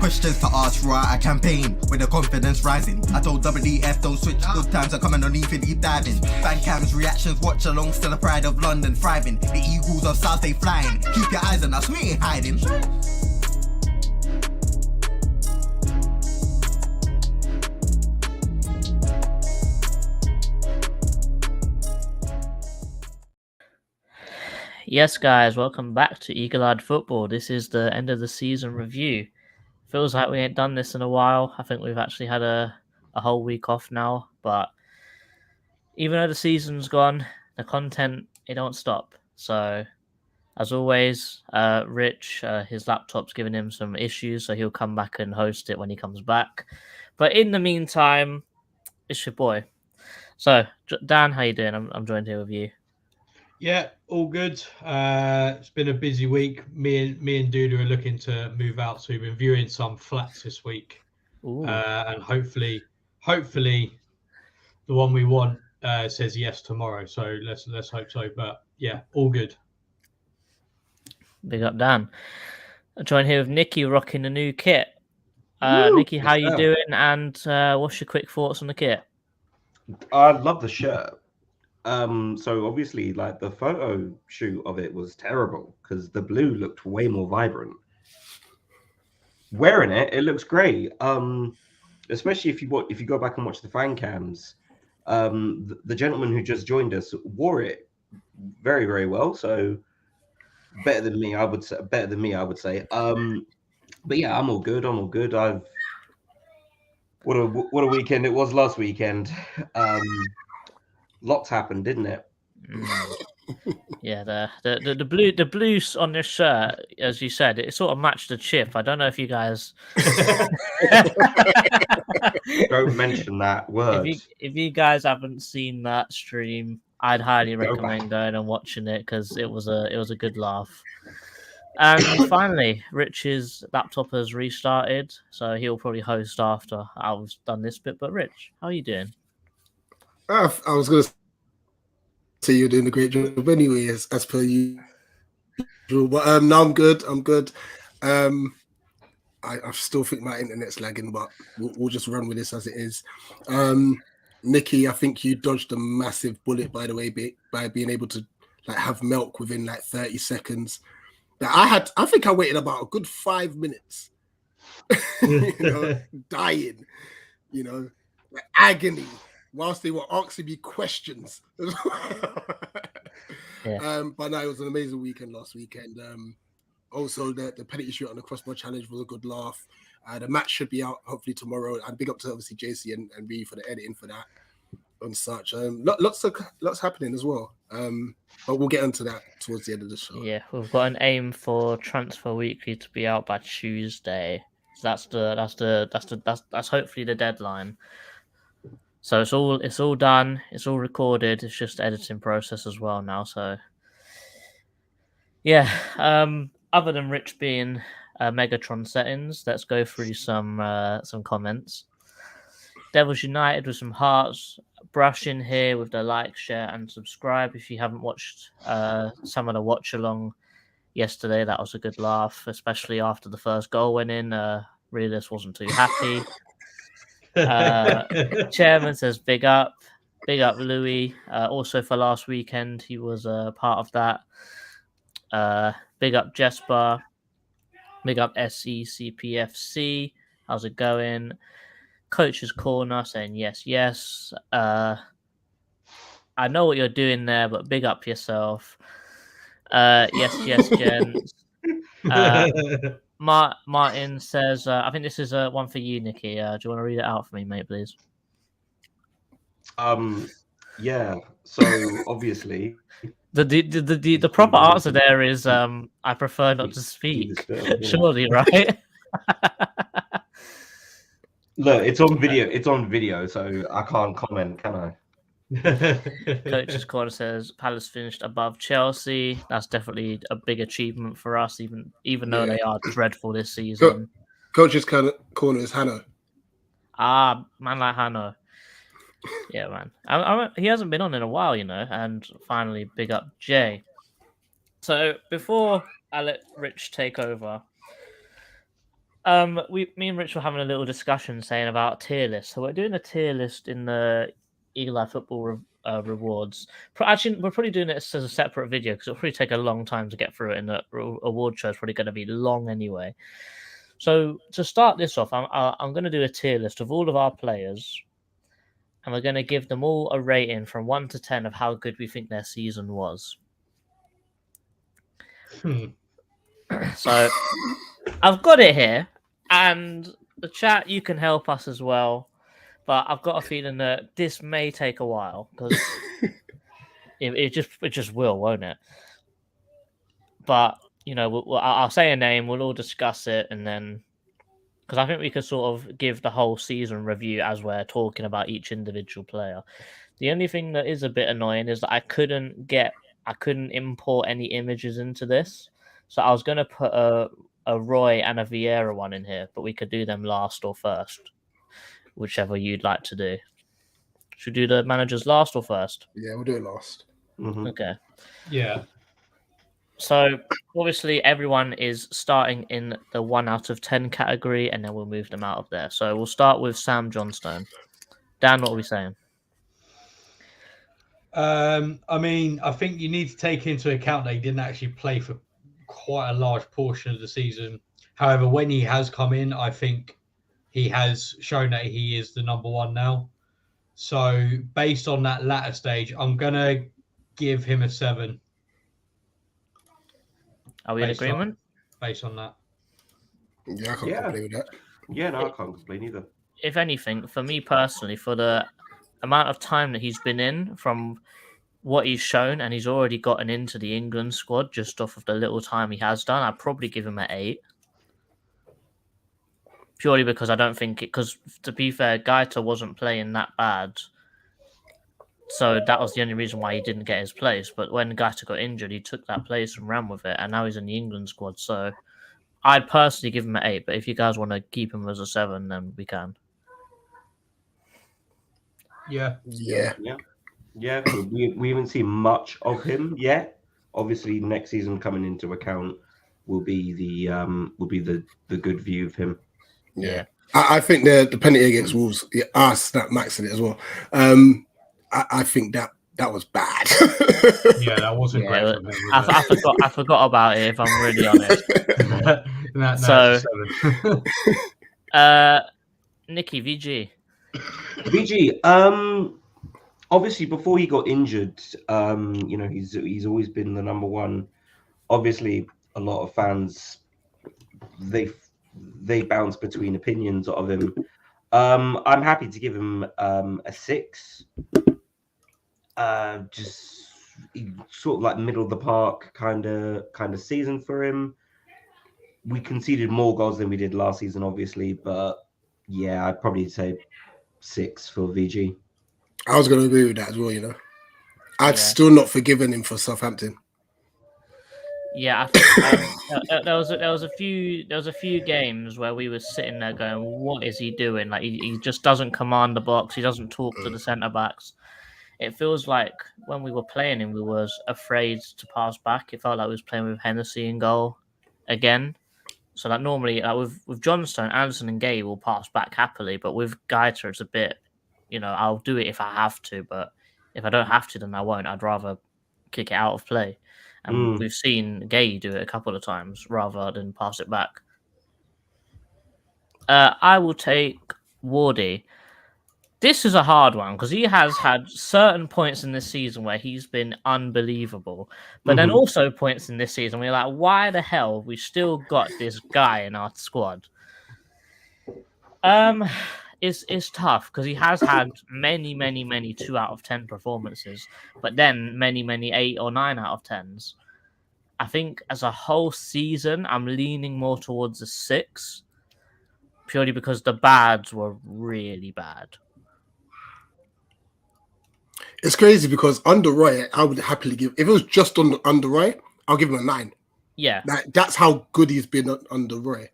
questions to ask, right? I campaign with the confidence rising. I told WDF don't switch, good times are coming on even deep diving. Fan cams, reactions, watch along, still the pride of London thriving. The Eagles of South, they flying. Keep your eyes on us, we ain't hiding. Yes, guys, welcome back to Eagle-Eyed Football. This is the end of the season review. Feels like we ain't done this in a while. I think we've actually had a whole week off now, but even though the season's gone, the content, it don't stop. So, as always, Rich, his laptop's giving him some issues, so he'll come back and host it when he comes back. But in the meantime, it's your boy. So, Dan, how you doing? I'm joined here with you. Yeah, all good. It's been a busy week. Me and Duda are looking to move out, so we've been viewing some flats this week. And hopefully the one we want says yes tomorrow. So let's hope so. But yeah, all good. Big up, Dan. I'm joined here with Nicky rocking the new kit. Nicky, how you doing? And what's your quick thoughts on the kit? I love the shirt. So obviously, like, the photo shoot of it was terrible because the blue looked way more vibrant. Wearing it, it looks great. Especially if you go back and watch the fan cams. The gentleman who just joined us wore it very, very well. So better than me, I would say. But yeah, I'm all good. What a weekend it was last weekend. Lots happened, didn't it? Yeah, the blues on this shirt, as you said, it sort of matched the chip. I don't know if you guys don't mention that word. If you guys haven't seen that stream, I'd highly recommend going and watching it because it was a good laugh. And finally, Rich's laptop has restarted, so he'll probably host after I've done this bit. But Rich, how are you doing? I was going to say you're doing a great job anyway, as per usual. But no, I'm good. I still think my internet's lagging, but we'll just run with this as it is. Nicky, I think you dodged a massive bullet, by the way, by being able to like have milk within like 30 seconds. I think I waited about a good 5 minutes, dying, like agony. Whilst they were asking me questions. Yeah. But no, it was an amazing weekend last weekend. Also, the penalty shoot on the crossbar challenge was a good laugh. The match should be out hopefully tomorrow. And big up to obviously JC and RHEA for the editing for that and such. Lots happening as well. But we'll get into that towards the end of the show. Yeah, we've got an aim for Transfer Weekly to be out by Tuesday. So that's hopefully the deadline. So it's all done. It's all recorded. It's just editing process as well now. So yeah. Other than Rich being Megatron settings, let's go through some comments. Devils United with some hearts. Brush in here with the like, share, and subscribe. If you haven't watched some of the watch along yesterday, that was a good laugh, especially after the first goal went in. Really, this wasn't too happy. Chairman says big up Louis. Also for last weekend, he was a part of that. Big up Jesper. Big up SECPFC. How's it going? Coach's Corner saying yes. I know what you're doing there, but big up yourself. Yes, gents. Martin says, I think this is one for you, Nicky. Do you want to read it out for me, mate, please? Yeah. So obviously, the proper answer there is I prefer not to speak. Surely, right? Look, it's on video, so I can't comment, can I? Coach's Corner says Palace finished above Chelsea. That's definitely a big achievement for us, even though they are dreadful this season. Coach's Corner is Hano. Man like Hano. Yeah, man. He hasn't been on in a while, and finally big up Jay. So before I let Rich take over, Me and Rich were having a little discussion saying about tier list. So we're doing a tier list in the Eagle Eye Football rewards. Actually, we're probably doing it as a separate video because it'll probably take a long time to get through it, and the award show is probably going to be long anyway. So to start this off, I'm going to do a tier list of all of our players, and we're going to give them all a rating from 1 to 10 of how good we think their season was. So I've got it here. And the chat, you can help us as well, but I've got a feeling that this may take a while because it just will, won't it? But I'll say a name, we'll all discuss it, and then because I think we could sort of give the whole season review as we're talking about each individual player. The only thing that is a bit annoying is that I couldn't import any images into this, so I was going to put a Roy and a Vieira one in here, but we could do them last or first, whichever you'd like to do. Should we do the managers last or first? Yeah, we'll do it last. Mm-hmm. Okay. Yeah. So obviously everyone is starting in the 1 out of 10 category, and then we'll move them out of there. So we'll start with Sam Johnstone. Dan, what are we saying? I think you need to take into account that he didn't actually play for quite a large portion of the season. However, when he has come in, I think he has shown that he is the number one now. So based on that latter stage, I'm going to give him a 7. Are we in agreement? Based on that. Yeah, I can't complain with that. Yeah, no, I can't complain either. If anything, for me personally, for the amount of time that he's been in, from what he's shown, and he's already gotten into the England squad just off of the little time he has done, I'd probably give him an 8. Purely because I don't think because to be fair, Gaeta wasn't playing that bad. So that was the only reason why he didn't get his place. But when Gaeta got injured, he took that place and ran with it, and now he's in the England squad. So I'd personally give him an 8, but if you guys want to keep him as a 7, then we can. Yeah. We haven't seen much of him yet. Obviously, next season coming into account will be the good view of him. Yeah. I think the penalty against Wolves, snap maxing it as well. I think that was bad. Yeah, that wasn't great from him. I forgot about it, if I'm really honest. Nicky, VG. Obviously, before he got injured, he's always been the number one. Obviously, a lot of fans they bounce between opinions of him. I'm happy to give him a 6. Just sort of like middle of the park kind of season for him. We conceded more goals than we did last season, obviously, but yeah, I'd probably say 6 for VG. I was going to agree with that as well. I'd still not forgiven him for Southampton. Yeah, I think there was a few games where we were sitting there going, "What is he doing? Like he just doesn't command the box. He doesn't talk to the centre backs." It feels like when we were playing him, we was afraid to pass back. It felt like we was playing with Hennessy in goal again. So that normally, with Johnstone, Anderson, and Gay will pass back happily, but with Gaeta, it's a bit, I'll do it if I have to, but if I don't have to, then I won't. I'd rather kick it out of play. And we've seen Gay do it a couple of times rather than pass it back. I will take Wardy. This is a hard one because he has had certain points in this season where he's been unbelievable. But then also points in this season where you're like, why the hell have we still got this guy in our squad? It's tough because he has had many 2 out of 10 performances, but then many 8 or 9 out of 10s. I think as a whole season, I'm leaning more towards a 6, purely because the bads were really bad. It's crazy because under Roy, I would happily give. If it was just under Roy, I'll give him a 9. Yeah, that's how good he's been under Roy.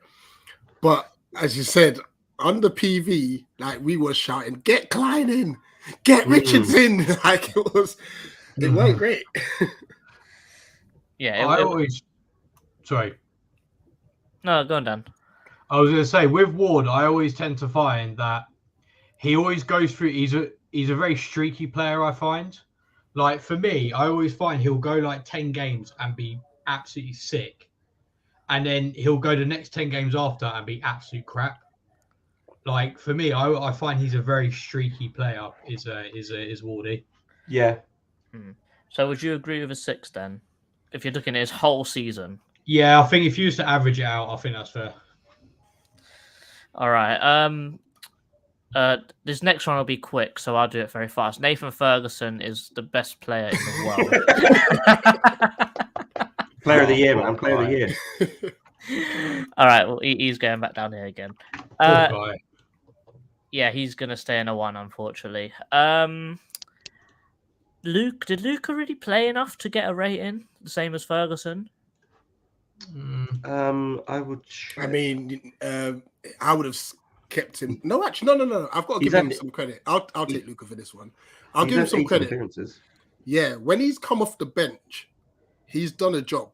But as you said, under PV, we were shouting, "Get Klein in, get Richards in!" It weren't great. Yeah, sorry. No, go on, Dan. I was going to say with Ward, I always tend to find that he always goes through. He's a very streaky player. I find, like for me, I always find he'll go like 10 games and be absolutely sick, and then he'll go the next 10 games after and be absolute crap. Like for me, I find he's a very streaky player. Is Wardy? Yeah. So would you agree with a 6 then? If you're looking at his whole season. Yeah, I think if you used to average it out, I think that's fair. All right. This next one will be quick, so I'll do it very fast. Nathan Ferguson is the best player in the world. Player of the year, man. Player of the year. All right. Well, he's going back down here again. Poor guy. Yeah, he's going to stay in a 1, unfortunately. Did Luke really play enough to get a rating, the same as Ferguson? I would check. I mean, I would have kept him. No, actually, no. I've got to give him some credit. I'll take Luca for this one. I'll give him some credit. Appearances. Yeah, when he's come off the bench, he's done a job.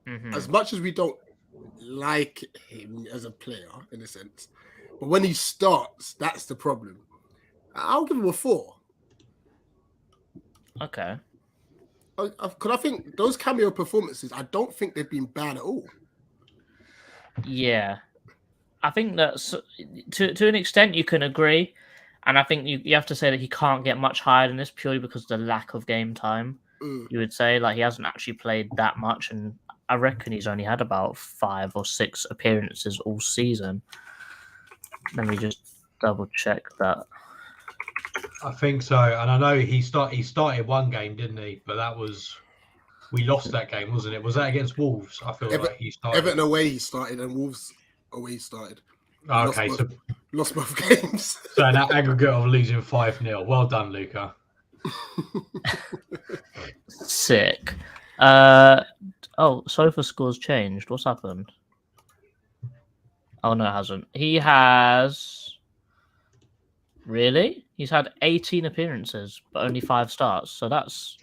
Mm-hmm. As much as we don't like him as a player, in a sense, but when he starts, that's the problem. I'll give him a 4. Okay. Because I think those cameo performances, I don't think they've been bad at all. Yeah. I think that's to an extent you can agree. And I think you have to say that he can't get much higher than this purely because of the lack of game time. You would say like he hasn't actually played that much, and I reckon he's only had about 5 or 6 appearances all season. Let me just double check that. I think so, and I know he started one game, didn't he? But we lost that game, wasn't it? Was that against Wolves? I feel like he started. Everton away he started, and Wolves away he started. Okay, Lost both games. So an aggregate of losing 5-0. Well done, Luca. Sick. Sofa score's changed. What's happened? Oh no, it hasn't. He has. Really? He's had 18 appearances, but only 5 starts. So that's.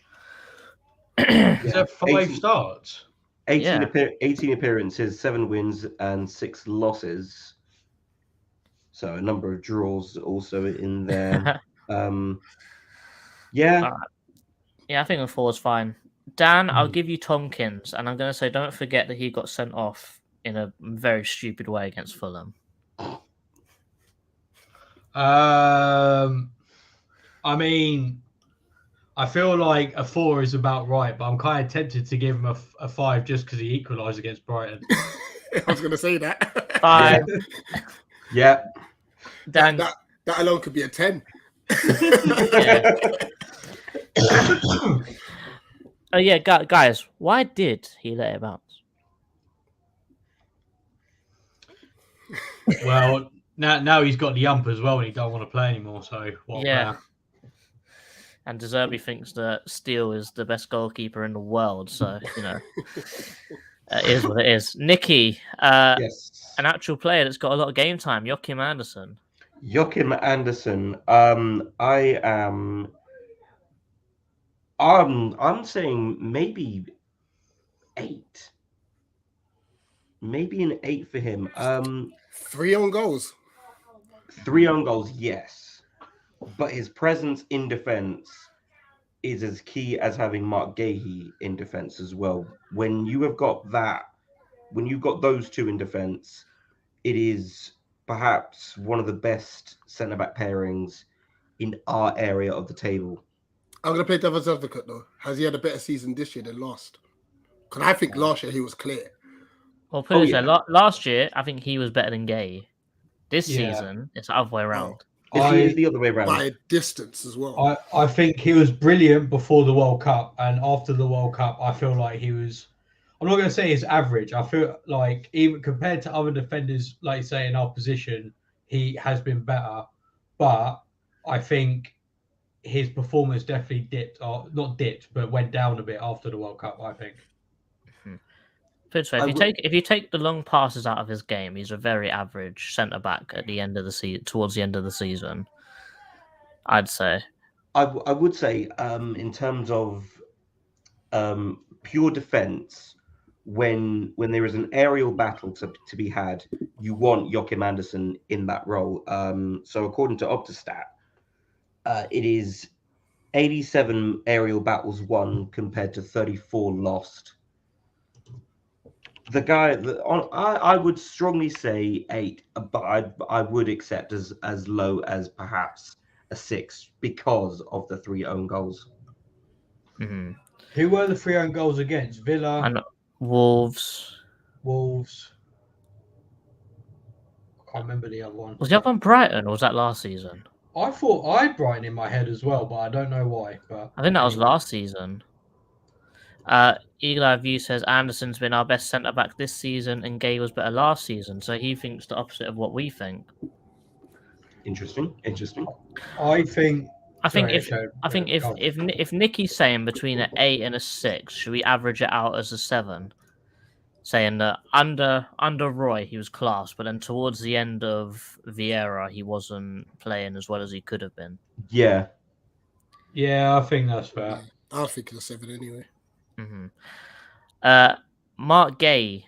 Is that 5 starts? 18 appearances, 7 wins, and 6 losses. So a number of draws also in there. Yeah. Yeah, I think a 4 is fine. Dan, I'll give you Tompkins, and I'm going to say don't forget that he got sent off in a very stupid way against Fulham. I mean, I feel like a 4 is about right, but I'm kind of tempted to give him a 5 just because he equalised against Brighton. I was going to say that. 5. Yeah. Dan, that alone could be a 10. Yeah. Oh yeah, guys, why did he let it bounce? Well, now he's got the ump as well, and he don't want to play anymore. So yeah. And De Zerbi thinks that Steele is the best goalkeeper in the world, so it is what it is. Nicky, Yes. an actual player that's got a lot of game time. Joachim Andersen. I'm saying maybe 8. Maybe an 8 for him. 3 own goals. 3 own goals, yes. But his presence in defence is as key as having Mark Gahey in defence as well. When you've got those 2 in defence, it is perhaps one of the best centre-back pairings in our area of the table. I'm going to play devil's advocate, though. Has he had a better season this year than last? Because I think last year he was clear. Well, last year, I think he was better than Gay. This season, it's the other way around. It is the other way around. By a distance as well. I think he was brilliant before the World Cup, and after the World Cup, I feel like he was... I'm not going to say he's average. I feel like even compared to other defenders, like you say, in our position, he has been better. But I think his performance definitely but went down a bit after the World Cup, I think. If you take the long passes out of his game, he's a very average centre back at the end of the season, towards the end of the season. I'd say. I would say, in terms of pure defence, when there is an aerial battle to be had, you want Joachim Andersen in that role. So according to Optastat, it is 87 aerial battles won compared to 34 lost. The guy, I would strongly say 8, but I would accept as low as perhaps a 6 because of the 3 own goals. Mhm. Who were the 3 own goals against? Villa, And Wolves. Wolves. I can't remember the other one. Was the other one Brighton, or was that last season? I thought I had Brighton in my head as well, but I don't know why. But I think that was last season. Eagle Eye View says Anderson's been our best centre back this season, and Gay was better last season. So he thinks the opposite of what we think. Interesting. I think if Nicky's saying between an 8 and a 6, should we average it out as a 7? Saying that under Roy he was class, but then towards the end of Vieira he wasn't playing as well as he could have been. Yeah, I think that's fair. I was thinking a 7 anyway. Mm-hmm. Mark Gay.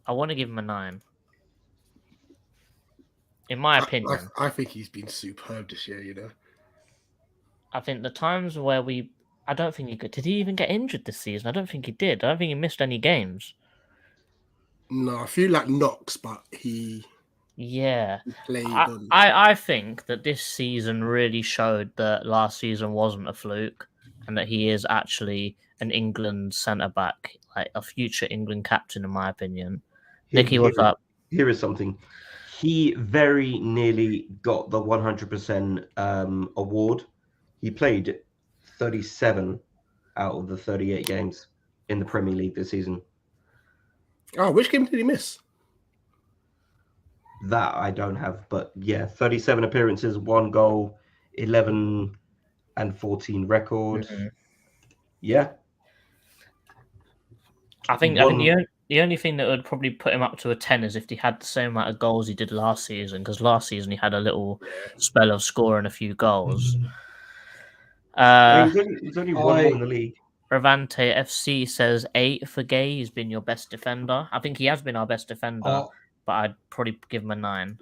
I want to give him a 9. In my opinion. I think he's been superb this year, you know. I think the times where I don't think he could. Did he even get injured this season? I don't think he did. I don't think he missed any games. No, I feel like Knox, but he played. I think that this season really showed that last season wasn't a fluke and that he is actually an England centre-back, like a future England captain, in my opinion. Nicky, what's up? Here is something. He very nearly got the 100% award. He played 37 out of the 38 games in the Premier League this season. Oh, which game did he miss? That I don't have, but yeah, 37 appearances, 1 goal, 11 and 14 record. Mm-hmm. Yeah. I think the only thing that would probably put him up to a 10 is if he had the same amount of goals he did last season, because last season he had a little spell of scoring a few goals. He's only one more in the league. Ravante FC says 8 for Gay. He's been your best defender. I think he has been our best defender, but I'd probably give him a 9.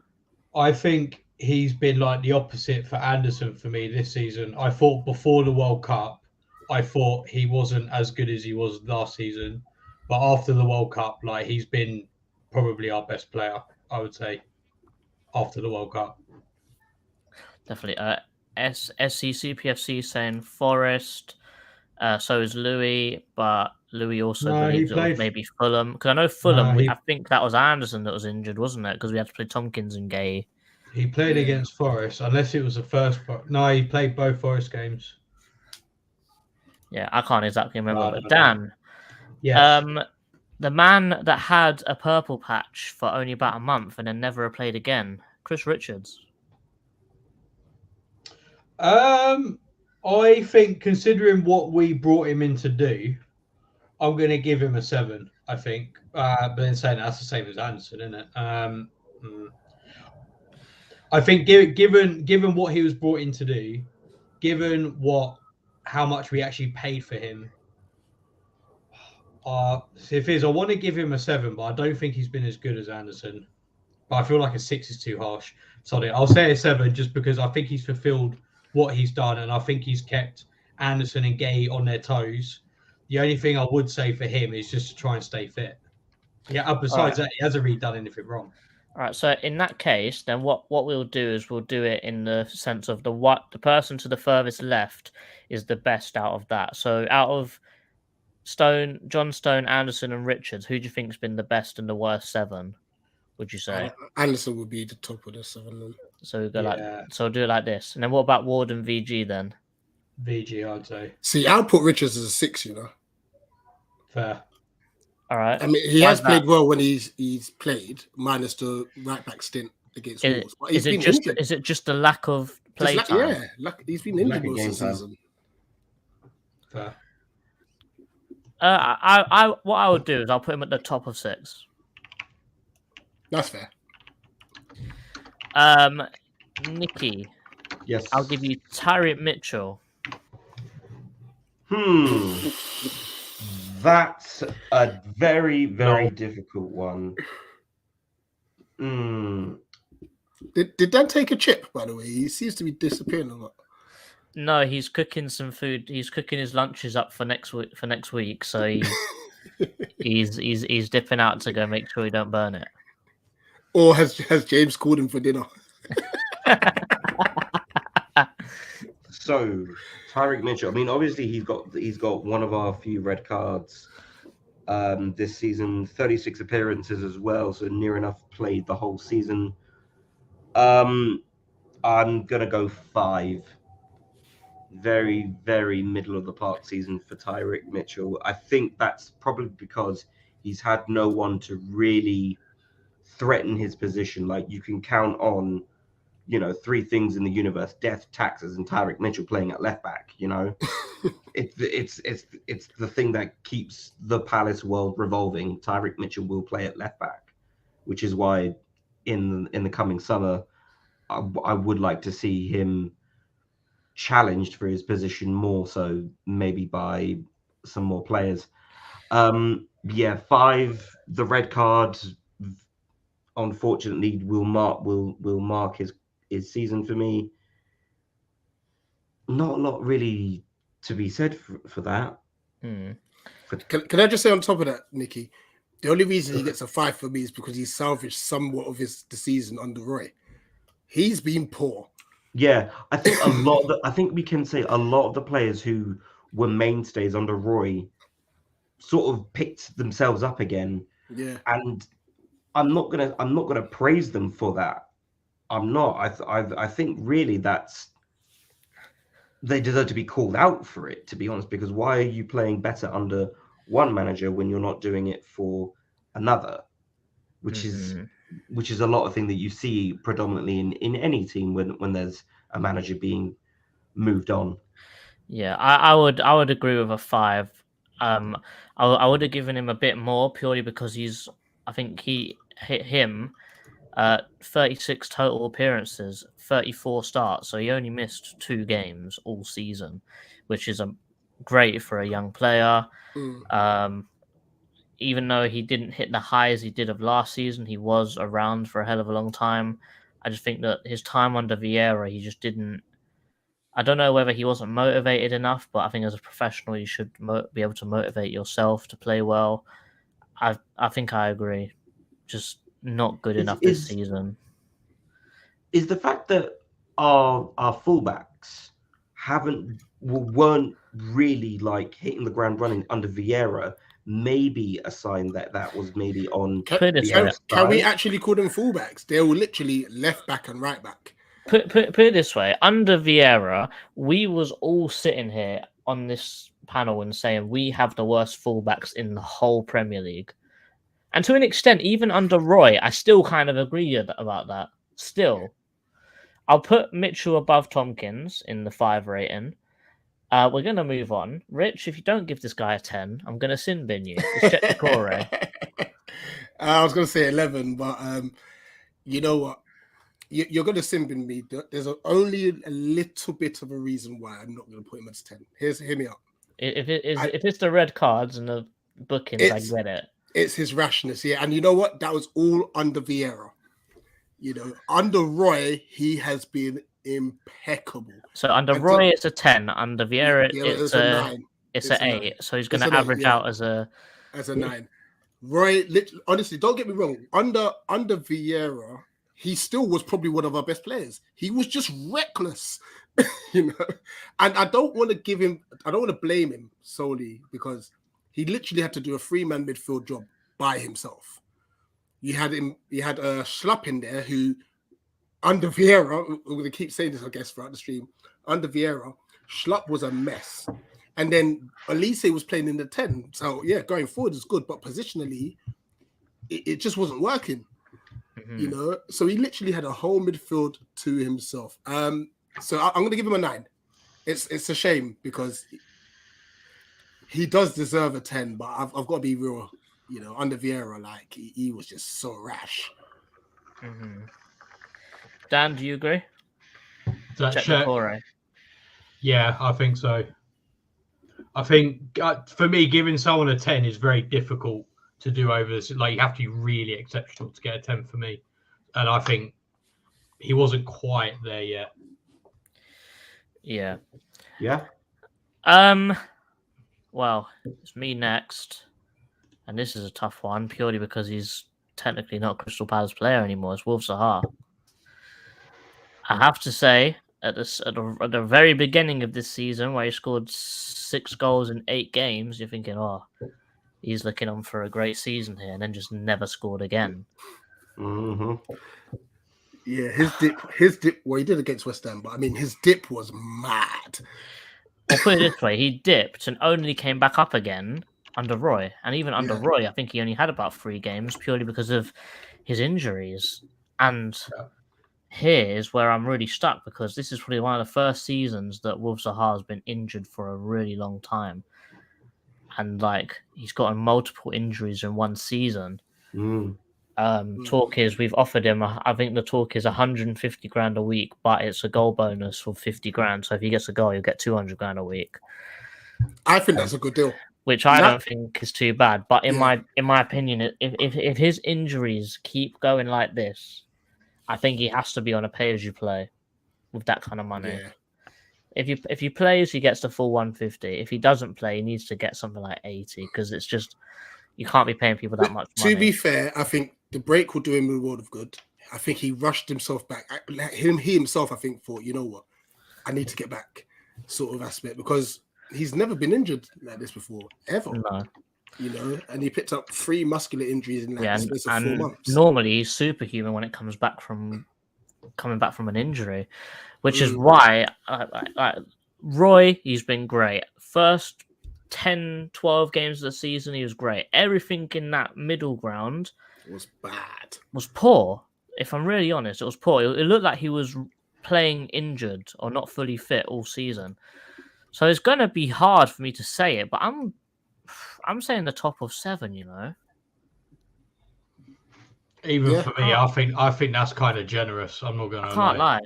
I think he's been like the opposite for Anderson for me this season. I thought before the World Cup, I thought he wasn't as good as he was last season. But after the World Cup, like he's been probably our best player, I would say, after the World Cup. Definitely. SCCPFC saying Forest. So is Louis, but Louis also believes it was maybe Fulham. Because I know Fulham, I think that was Anderson that was injured, wasn't it? Because we had to play Tompkins and Gay. He played against Forest, unless it was the first. No, he played both Forest games. Yeah, I can't exactly remember. But Dan, yes. The man that had a purple patch for only about a month and then never played again, Chris Richards. I think considering what we brought him in to do, I'm going to give him a 7. I think, but then saying that's the same as Anderson, isn't it? I think given what he was brought in to do, given how much we actually paid for him. If it is, I want to give him a 7, but I don't think he's been as good as Anderson. But I feel like a 6 is too harsh. Sorry, I'll say a 7 just because I think he's fulfilled what he's done, and I think he's kept Anderson and Gay on their toes. The only thing I would say for him is just to try and stay fit. Yeah. Besides that, he hasn't really done anything wrong. All right. So in that case, then what we'll do is we'll do it in the sense of the person to the furthest left is the best out of that. So out of John Stone, Anderson, and Richards, who do you think has been the best and the worst 7? Would you say Anderson would be the top of the 7? So we go so do it like this, and then what about Ward and VG then? VG, I'd say. See, I'll put Richards as a 6. You know, fair. All right. I mean, he has played well when he's played, minus the right back stint against Wolves. Is it just the lack of play time? He's been injured most of the season. Fair. What I would do is I'll put him at the top of 6. That's fair. Nicky. Yes. I'll give you Tyreek Mitchell. That's a very, very difficult one. Did Dan take a chip, by the way? He seems to be disappearing a lot. No, he's cooking some food. He's cooking his lunches up for next week. So he's dipping out to go make sure he don't burn it. Or has James called him for dinner? So Tyrick Mitchell. I mean, obviously he's got one of our few red cards this season. 36 appearances as well, so near enough played the whole season. I'm gonna go 5. Very, very middle of the park season for Tyrick Mitchell. I think that's probably because he's had no one to really threaten his position. Like, you can count on, 3 things in the universe: death, taxes, and Tyrick Mitchell playing at left back. It's the thing that keeps the Palace world revolving. Tyrick Mitchell will play at left back, which is why in the coming summer I would like to see him challenged for his position more so, maybe by some more players. 5, the red card unfortunately will mark his season for me. Not a lot really to be said for that. Can I just say on top of that, Nicky, the only reason he gets a 5 for me is because he salvaged somewhat of the season under Roy. He's been poor. Yeah, I think I think we can say a lot of the players who were mainstays under Roy sort of picked themselves up again. Yeah, and I'm not gonna praise them for that. I'm not. I think really they deserve to be called out for it, to be honest. Because why are you playing better under one manager when you're not doing it for another? Which is a lot of thing that you see predominantly in any team when there's a manager being moved on. Yeah, I would agree with a 5. I would have given him a bit more purely because I think he hit him 36 total appearances, 34 starts, so he only missed 2 games all season, which is great for a young player. Even though he didn't hit the highs he did of last season, he was around for a hell of a long time. I just think that his time under Vieira, he just didn't. I don't know whether he wasn't motivated enough, but I think as a professional, you should be able to motivate yourself to play well. I think I agree. Just not good enough this season. Is the fact that our fullbacks weren't really like hitting the ground running under Vieira maybe a sign that was maybe on can we actually call them fullbacks? They were literally left back and right back. Put it this way: under Vieira, we was all sitting here on this panel and saying we have the worst fullbacks in the whole Premier League. And to an extent, even under Roy, I still kind of agree about that. Still, I'll put Mitchell above Tompkins in the 5 rating. We're going to move on. Rich, if you don't give this guy a 10, I'm going to sin bin you. It's check the core. I was going to say 11, but you know what? You're going to sin bin me. There's only a little bit of a reason why I'm not going to put him as 10. Hear me out. If it's the red cards and the bookings, I get it. It's his rashness, yeah. And you know what? That was all under Vieira. Under Roy, he has been impeccable. So under Roy, it's a 10. Under Vieira, it's a 9. It's an 8. So he's going to average out as a 9. Roy, honestly, don't get me wrong. Under Vieira, he still was probably one of our best players. He was just reckless, And I don't want to blame him solely because he literally had to do a 3-man midfield job by himself. You had a Schlupp in there who, under Vieira, we're going to keep saying this, I guess, throughout the stream. Under Vieira, Schlupp was a mess. And then Elise was playing in the 10. So, yeah, going forward is good. But positionally, it just wasn't working. So he literally had a whole midfield to himself. So I'm going to give him a 9. It's a shame because he does deserve a 10, but I've got to be real. Under Vieira, like he was just so rash. Dan, do you agree? Yeah, I think so. I think for me, giving someone a 10 is very difficult to do over this. Like, you have to be really exceptional to get a 10 for me. And I think he wasn't quite there yet. Yeah. Yeah. Well, it's me next. And this is a tough one, purely because he's technically not a Crystal Palace player anymore. It's Wolf Zaha. I have to say, at the very beginning of this season, where he scored 6 goals in 8 games, you're thinking, oh, he's looking on for a great season here, and then just never scored again. Mm-hmm. Yeah, his dip. Well, he did against West Ham, but I mean, his dip was mad. I'll put it this way: he dipped and only came back up again under Roy, and even under Roy, I think he only had about 3 games purely because of his injuries. And here is where I'm really stuck, because this is probably one of the first seasons that Wolf Zaha has been injured for a really long time, and like he's gotten multiple injuries in one season. Talk is we've offered him. I think the talk is 150 grand a week, but it's a goal bonus for 50 grand. So if he gets a goal, he'll get 200 grand a week. I think that's a good deal. Which I don't think is too bad. But in my opinion, if his injuries keep going like this, I think he has to be on a pay as you play with that kind of money. Yeah. If he plays, he gets the full 150. If he doesn't play, he needs to get something like 80, because it's just you can't be paying people that much money. To be fair, I think the break will do him a world of good. I think he rushed himself back. He himself, I think, thought, you know what, I need to get back, sort of aspect, because he's never been injured like this before, ever. No. You know, and he picked up 3 muscular injuries in the space of 4 months. Normally, he's superhuman when it comes back from an injury, which is why Roy, he's been great. First 10, 12 games of the season, he was great. Everything in that middle ground was bad. Was poor. If I'm really honest, it was poor. It looked like he was playing injured or not fully fit all season. So it's going to be hard for me to say it, but I'm saying the top of 7, you know. Even for me, I think that's kind of generous. I'm not going to lie. Can't lie.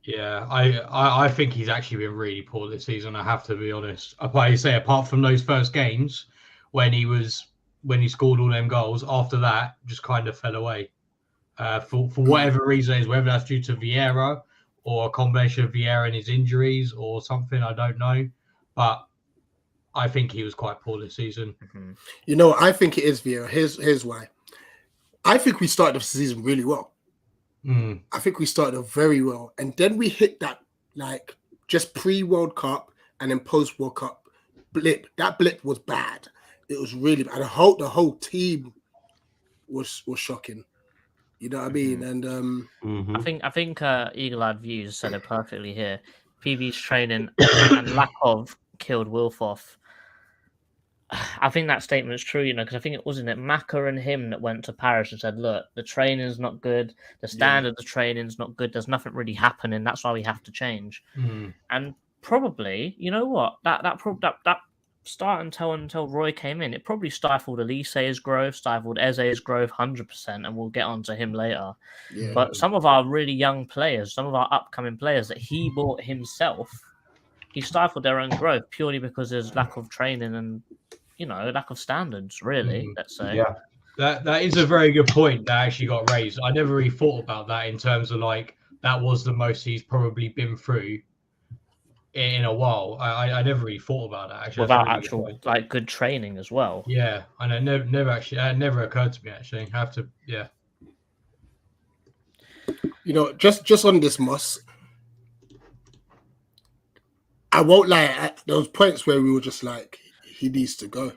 Yeah, I think he's actually been really poor this season. I have to be honest. I say apart from those first games when he scored all them goals, after that just kind of fell away. For whatever reason, is whether that's due to Vieira or a combination of Vieira and his injuries or something, I don't know. But I think he was quite poor this season. You know, I think it is Vieira. Here's why. I think we started the season really well. I think we started very well, and then we hit that like just pre-World Cup and then post-World Cup blip. That blip was bad. It was really bad. The whole team was shocking. You know what I mean? And I think Eagle-Eyed Views said it perfectly here. PV's training and lack of killed Wilf off. I think that statement is true, you know, because I think it wasn't Maka and him that went to Paris and said, look, the training's not good, the standard of training's not good, there's nothing really happening, that's why we have to change. And probably, you know what, that start until Roy came in, it probably stifled Elise's growth, stifled Eze's growth 100%, and we'll get on to him later. But some of our really young players, some of our upcoming players that he bought himself, he stifled their own growth purely because there's lack of training and, you know, lack of standards, really, let's say. Yeah, that is a very good point that actually got raised. I never really thought about that in terms of like, that was the most he's probably been through in a while. I never really thought about that, actually. Without actual, like, good training as well. Yeah, and it never occurred to me, actually. I have to, yeah. You know, just on this, Moss, I won't lie, there was points where we were just like, he needs to go.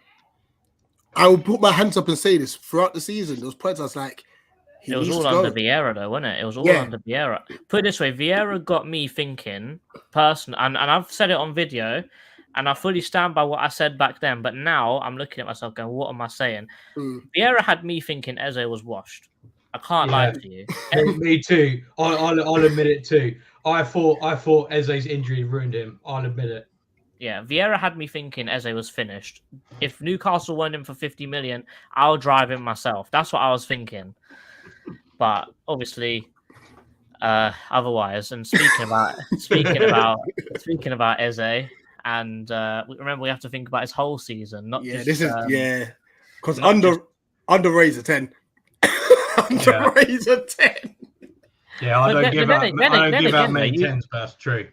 I will put my hands up and say this throughout the season. Those points I was like, it was all under Vieira, though, wasn't it? It was all under Vieira. Put it this way, Vieira got me thinking, personally, and I've said it on video, and I fully stand by what I said back then, but now I'm looking at myself going, what am I saying? Vieira had me thinking Eze was washed. I can't lie to you. Me too. I'll admit it too. I thought Eze's injury ruined him. I'll admit it. Yeah, Vieira had me thinking Eze was finished. If Newcastle won him for 50 million, I'll drive him myself. That's what I was thinking. But obviously, Otherwise, and speaking about Eze, and remember we have to think about his whole season, not just because not under RHEA's a 10. Under RHEA's a 10. Yeah, I But don't give out many though, 10s, but that's true.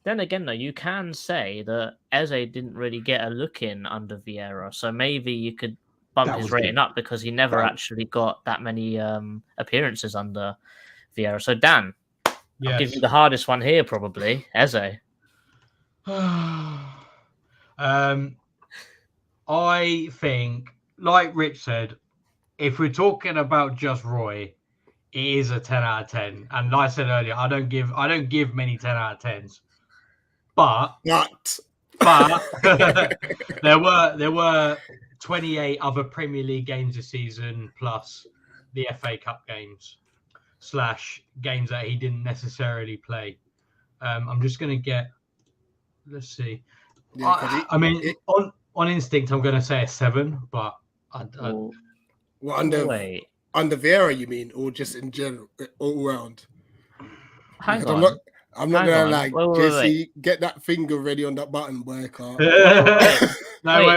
Then again, though, you can say that Eze didn't really get a look in under Vieira, so maybe you could bump his rating up because he never actually got that many appearances under Vieira. So Dan, I'll give you the hardest one here, probably Eze. I think, like Rich said, if we're talking about just Roy, it is a 10 out of 10. And like I said earlier, I don't give many 10 out of 10s. But there were 28 other Premier League games this season, plus the FA Cup games / games that he didn't necessarily play. I'm just going to get. Let's see. Yeah, on instinct, I'm going to say a 7, but well, under Vieira, you mean, or just in general, all round? Hang on. I'm not gonna like JC. Get that finger ready on that button, boy. Wait. Let me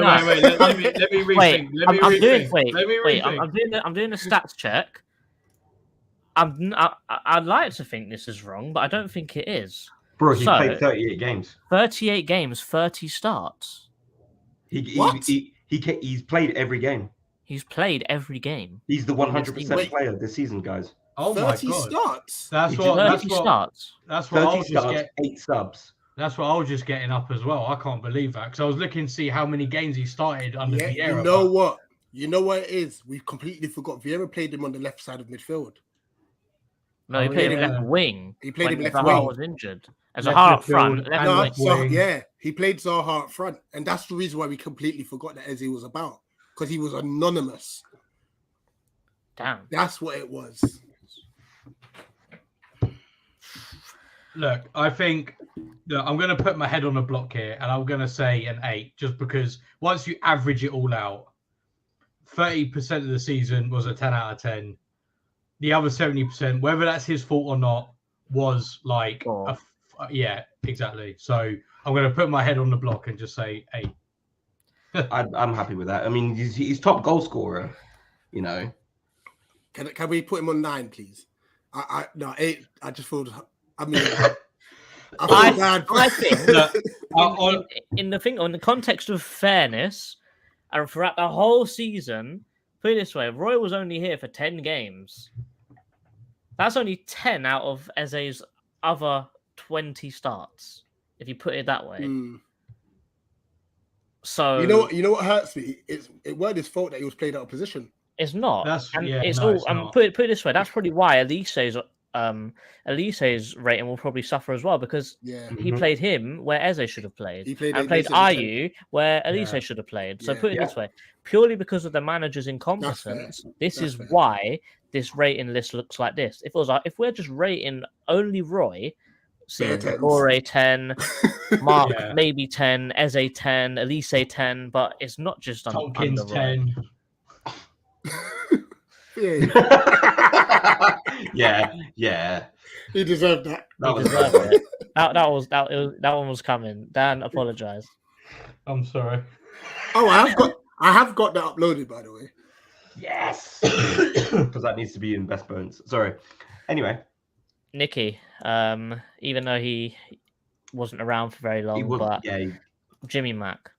rethink. I'm doing a stats check. I'd like to think this is wrong, but I don't think it is. Bro, he played 38 games. 38 games, 30 starts. He's played every game. He's played every game. He's the 100% player this season, guys. Oh my god! 30 starts. That's what I was just getting. 8 subs. That's what I was just getting up as well. I can't believe that because I was looking to see how many games he started under Vieira. You know what? You know what it is? We completely forgot. Vieira played him on the left side of midfield. No, he played him left wing. He played him left wing. wing. Was injured. As a Zaha up front. He played Zaha up front, and that's the reason why we completely forgot that Eze was about because he was anonymous. Damn. That's what it was. Look, I think that I'm going to put my head on the block here, and I'm going to say an 8, just because once you average it all out, 30% of the season was a 10 out of 10. The other 70%, whether that's his fault or not, was like, yeah, exactly. So I'm going to put my head on the block and just say 8. I'm happy with that. I mean, he's top goal scorer, you know. Can we put him on 9, please? No, 8. I just thought. I mean, I think in the context of fairness, and throughout the whole season, put it this way: Roy was only here for 10 games. That's only 10 out of Eze's other 20 starts, if you put it that way. So you know what hurts me? It weren't his fault that he was played out of position. It's not. It's not. Put it this way. That's probably why Elise's rating will probably suffer as well because he played him where Eze should have played. He played Ayew where Elise should have played. So put it this way, purely because of the manager's incompetence, this is why this rating list looks like this. If we're just rating only Roy, seeing Gore 10, Mark maybe 10, Eze 10, Elise 10, but it's not just Tompkins under 10. Yeah. He deserved that. That one was coming. Dan, apologize. I'm sorry. Oh, I have got that uploaded, by the way. Yes, because that needs to be in best bones. Sorry. Anyway, Nicky, even though he wasn't around for very long, Jimmy Mack.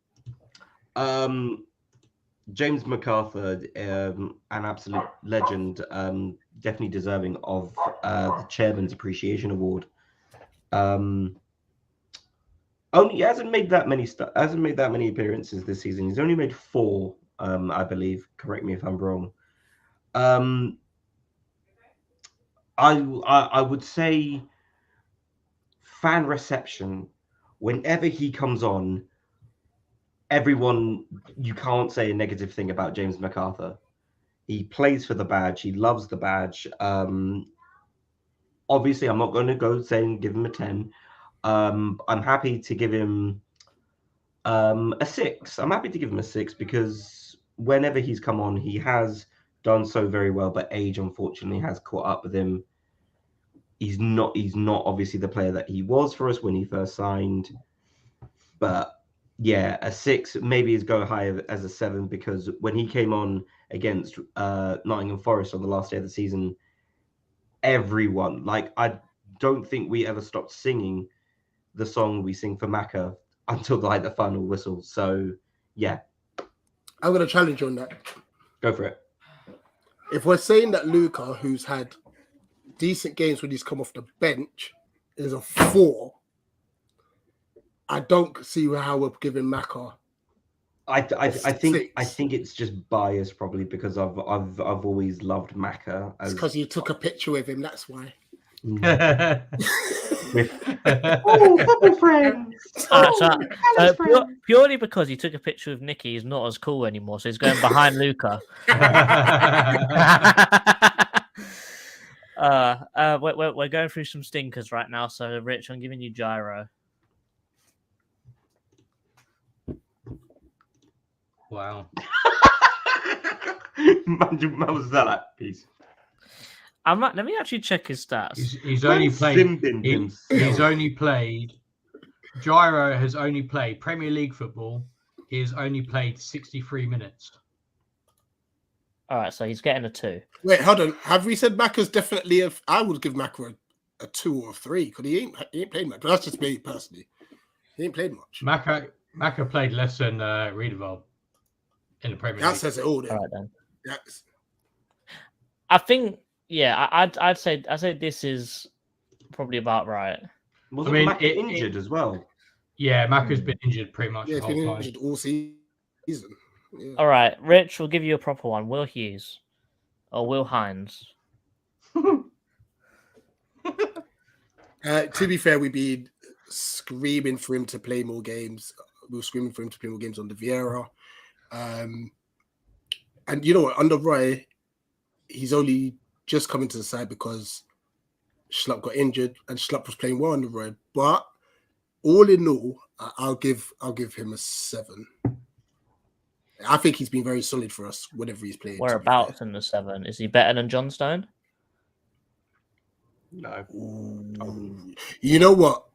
James MacArthur, an absolute legend, definitely deserving of the Chairman's Appreciation Award. He hasn't made that many appearances this season. He's only made 4, I believe. Correct me if I'm wrong. I would say fan reception. Whenever he comes on, everyone, you can't say a negative thing about James MacArthur. He plays for the badge. He loves the badge. Obviously, I'm not going to go saying give him a 10. I'm happy to give him a 6. I'm happy to give him a 6 because whenever he's come on, he has done so very well, but age, unfortunately, has caught up with him. he's not obviously the player that he was for us when he first signed. But yeah, a 6, maybe he's go higher as a 7, because when he came on against Nottingham Forest on the last day of the season, everyone, like, I don't think we ever stopped singing the song we sing for Maka until like the final whistle. So yeah, I'm going to challenge you on that. go for it. If we're saying that Luca, who's had decent games when he's come off the bench, is a 4, I don't see how we're giving Maka. I think 6. I think it's just biased, probably because I've always loved Maka. It's because you took a picture with him. That's why. Football friends. Purely because he took a picture with Nicky, he's not as cool anymore, so he's going behind Luca. We're going through some stinkers right now, so Rich, I'm giving you Gyro. Wow. Man, was that like, piece? Let me actually check his stats. He's only played. Gyro has only played Premier League football. He has only played 63 minutes. All right, so he's getting a 2. Wait, hold on. Have we said Maka's definitely I would give Maka a 2 or a 3 because he ain't played much. But that's just me personally. He ain't played much. Maka played less than Riedewald in the Premier League. That says it all. Then. All right then. Yes. I think, yeah, I'd say this is probably about right. Wasn't Maka injured as well? Yeah, Maka's been injured pretty much Yeah, the he's been whole time. injured all season. Yeah. All right, Rich, we'll give you a proper one. Will Hughes or Will Hines? To be fair, we've been screaming for him to play more games. We were screaming for him to play more games on the Vieira. And you know what? Under RHEA, he's only just come into the side because Schlupp got injured and Schlupp was playing well under RHEA. But all in all, I'll give him a 7. I think he's been very solid for us whenever he's played. Whereabouts in the 7? Is he better than John Stone? No. You know what?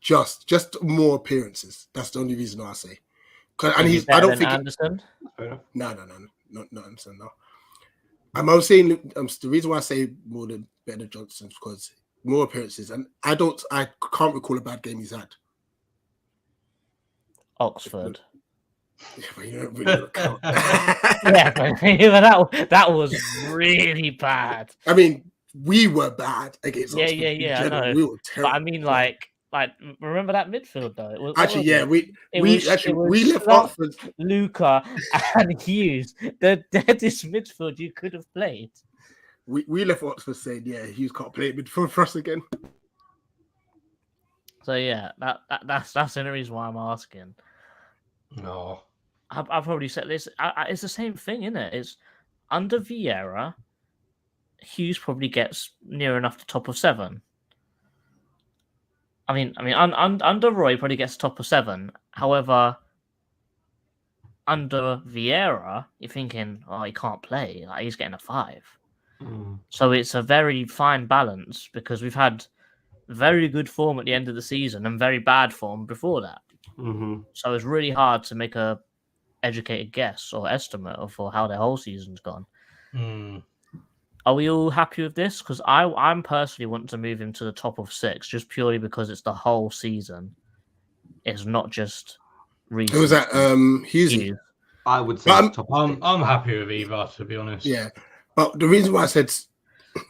Just more appearances. That's the only reason I say. And Is he better than Anderson? No, not Anderson. No. I'm saying the reason why I say more than better than Johnson is because more appearances, and I can't recall a bad game he's had. Oxford. Yeah, but you don't really count. Yeah, but that was really bad. I mean, we were bad against Oxford. Yeah. I know. We were terrible. But I mean, like remember that midfield though? We left Oxford. Luca and Hughes. The deadest midfield you could have played. We left Oxford saying, yeah, Hughes can't play midfield for us again. So yeah, that's the only reason why I'm asking. No. I've probably said this. It's the same thing, isn't it? It's under Vieira, Hughes probably gets near enough to top of 7. I mean, under Roy probably gets top of 7. However, under Vieira, you're thinking, oh, he can't play. Like, he's getting a 5. So it's a very fine balance because we've had very good form at the end of the season and very bad form before that. Mm-hmm. So it's really hard to make a educated guess or estimate for how their whole season's gone. Are we all happy with this? Because I'm personally want to move him to the top of 6 just purely because it's the whole season. It's not just recent. Who was that? Hughes. I would say I'm happy with either, to be honest. Yeah, but the reason why I said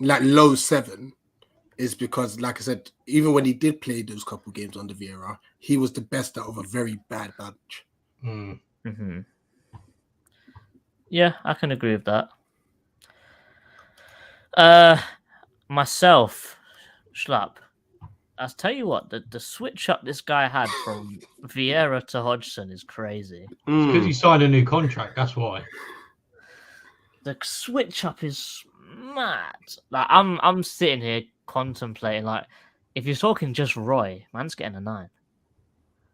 like low 7 is because, like I said, even when he did play those couple games under Vieira, he was the best out of a very bad bunch. Mm-hmm. Yeah, I can agree with that. Myself, Schlapp, I'll tell you what, the switch up this guy had from Vieira to Hodgson is crazy. Because he signed a new contract, that's why. The switch up is mad. Like I'm sitting here contemplating, like, if you're talking just Roy, man's getting a 9.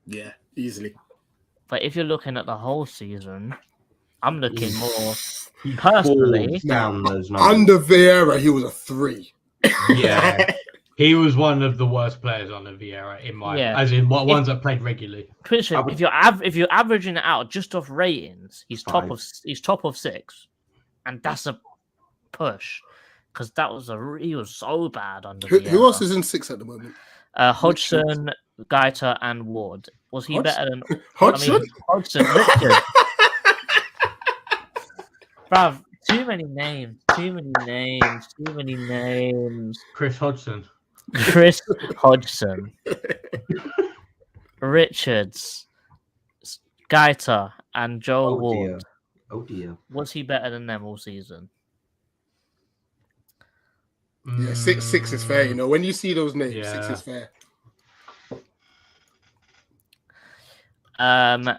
Yeah, easily. But if you're looking at the whole season, I'm looking more personally. Down those under Vieira, he was a 3. Yeah. He was one of the worst players under Vieira, in my as in ones that played regularly. Christian, if you're averaging it out just off ratings, he's top of 6, and that's a push because he was so bad under. Who else is in 6 at the moment? Hodgson, Gaeta, and Ward. Was he better than Hodgson? Hodgson, Richard. Bruv, too many names. Chris Hodgson. Richards, Gaeta, and Joel Ward. Oh dear. Was he better than them all season? Yeah, 6 is fair. You know, when you see those names, 6 is fair. The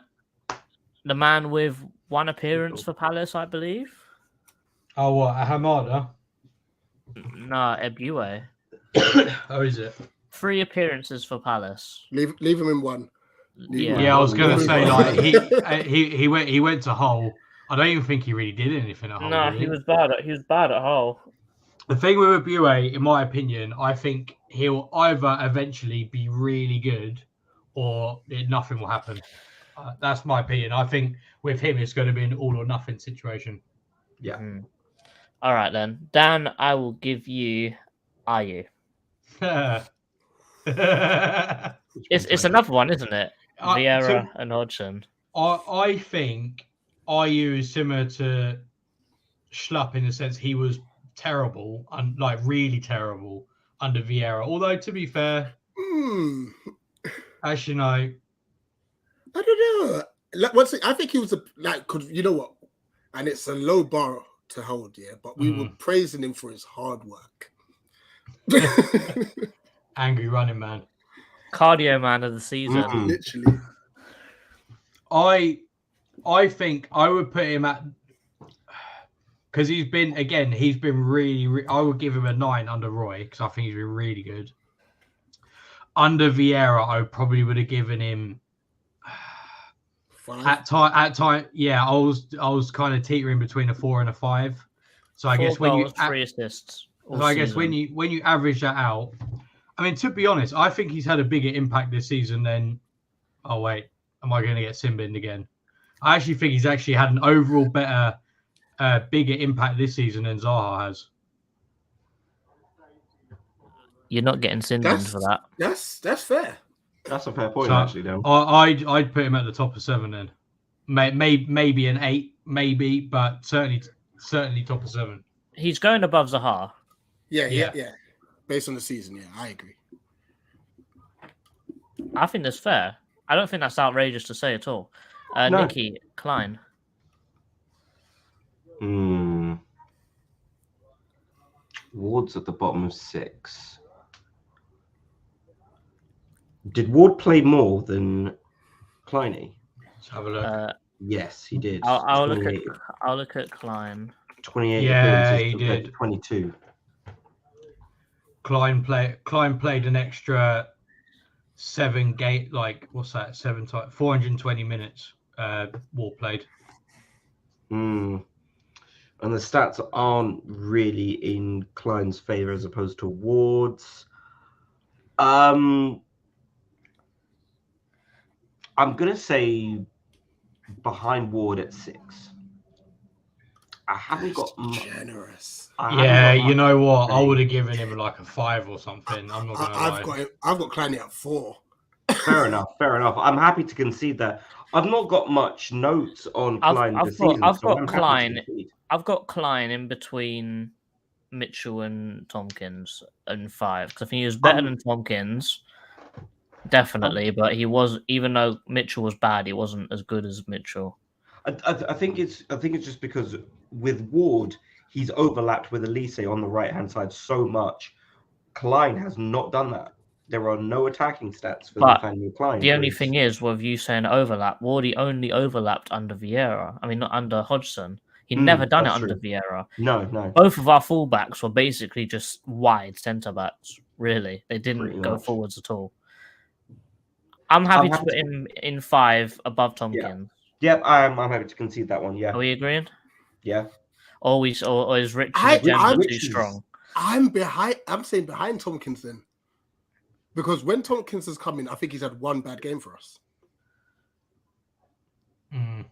man with 1 appearance for Palace, I believe. Oh, what? Hamada? No, Ebue. Oh, is it? 3 appearances for Palace. Leave him in 1. Yeah, I was gonna say like he went to Hull. I don't even think he really did anything at Hull. No, he was bad at Hull. The thing with Ebue, in my opinion, I think he'll either eventually be really good or nothing will happen. That's my opinion. I think with him, it's going to be an all or nothing situation. Yeah. All right, then. Dan, I will give you Ayew. It's another one, isn't it? Vieira and Hodgson. I think Ayew is similar to Schlupp in the sense he was terrible, and like really terrible under Vieira. Although, to be fair, actually, no. I don't know. I think he was because you know what, and it's a low bar to hold, but we were praising him for his hard work. Angry running man, cardio man of the season. Literally. I think I would put him at, because he's been really, I would give him a 9 under Roy because I think he's been really good. Under Vieira, I probably would have given him 5. at time. Yeah, I was kind of teetering between a 4 and a 5. So I guess when you 3 assists. So I guess when you average that out, I mean, to be honest, I think he's had a bigger impact this season than. Oh wait, am I going to get sin-binned again? I actually think he's actually had an overall better, bigger impact this season than Zaha has. You're not getting sin-binned for that. That's fair. That's a fair point, actually. Then I'd put him at the top of 7 then. Maybe an 8, maybe, but certainly top of 7. He's going above Zaha. Yeah. Based on the season, I agree. I think that's fair. I don't think that's outrageous to say at all. No. Nicky, Klein. Ward's at the bottom of 6. Did Ward play more than Kleiny? Let's have a look. Yes, he did. I'll look at Klein. 28. Yeah, he did. 22. Klein played an extra 7 what's that? 7 times 420 minutes. Ward played. And the stats aren't really in Klein's favor as opposed to Ward's. I'm gonna say behind Ward at 6. I haven't got generous. You know what? I would have given him like a 5 or something. I'm not gonna lie. I've got Klein at 4. Fair enough. I'm happy to concede that. I've not got much notes on Klein this season. I've got Klein in between Mitchell and Tompkins and 5 because I think he was better than Tompkins, definitely. But he was, even though Mitchell was bad, he wasn't as good as Mitchell. I think it's just because with Ward, he's overlapped with Elise on the right hand side so much. Klein has not done that. There are no attacking stats for Nathaniel Klein. The only thing is, with you saying overlap, Wardy only overlapped under Vieira. I mean, not under Hodgson. He'd never done it under Vieira. No. Both of our fullbacks were basically just wide centre backs. Really, they didn't go forwards at all. I'm happy to put him in 5 above Tompkins. Yeah, I'm happy to concede that one. Yeah. Are we agreeing? Yeah. Or is Rich's agenda too strong? I'm saying behind Tompkinson. Because when Tompkinson's coming, I think he's had one bad game for us. Mm.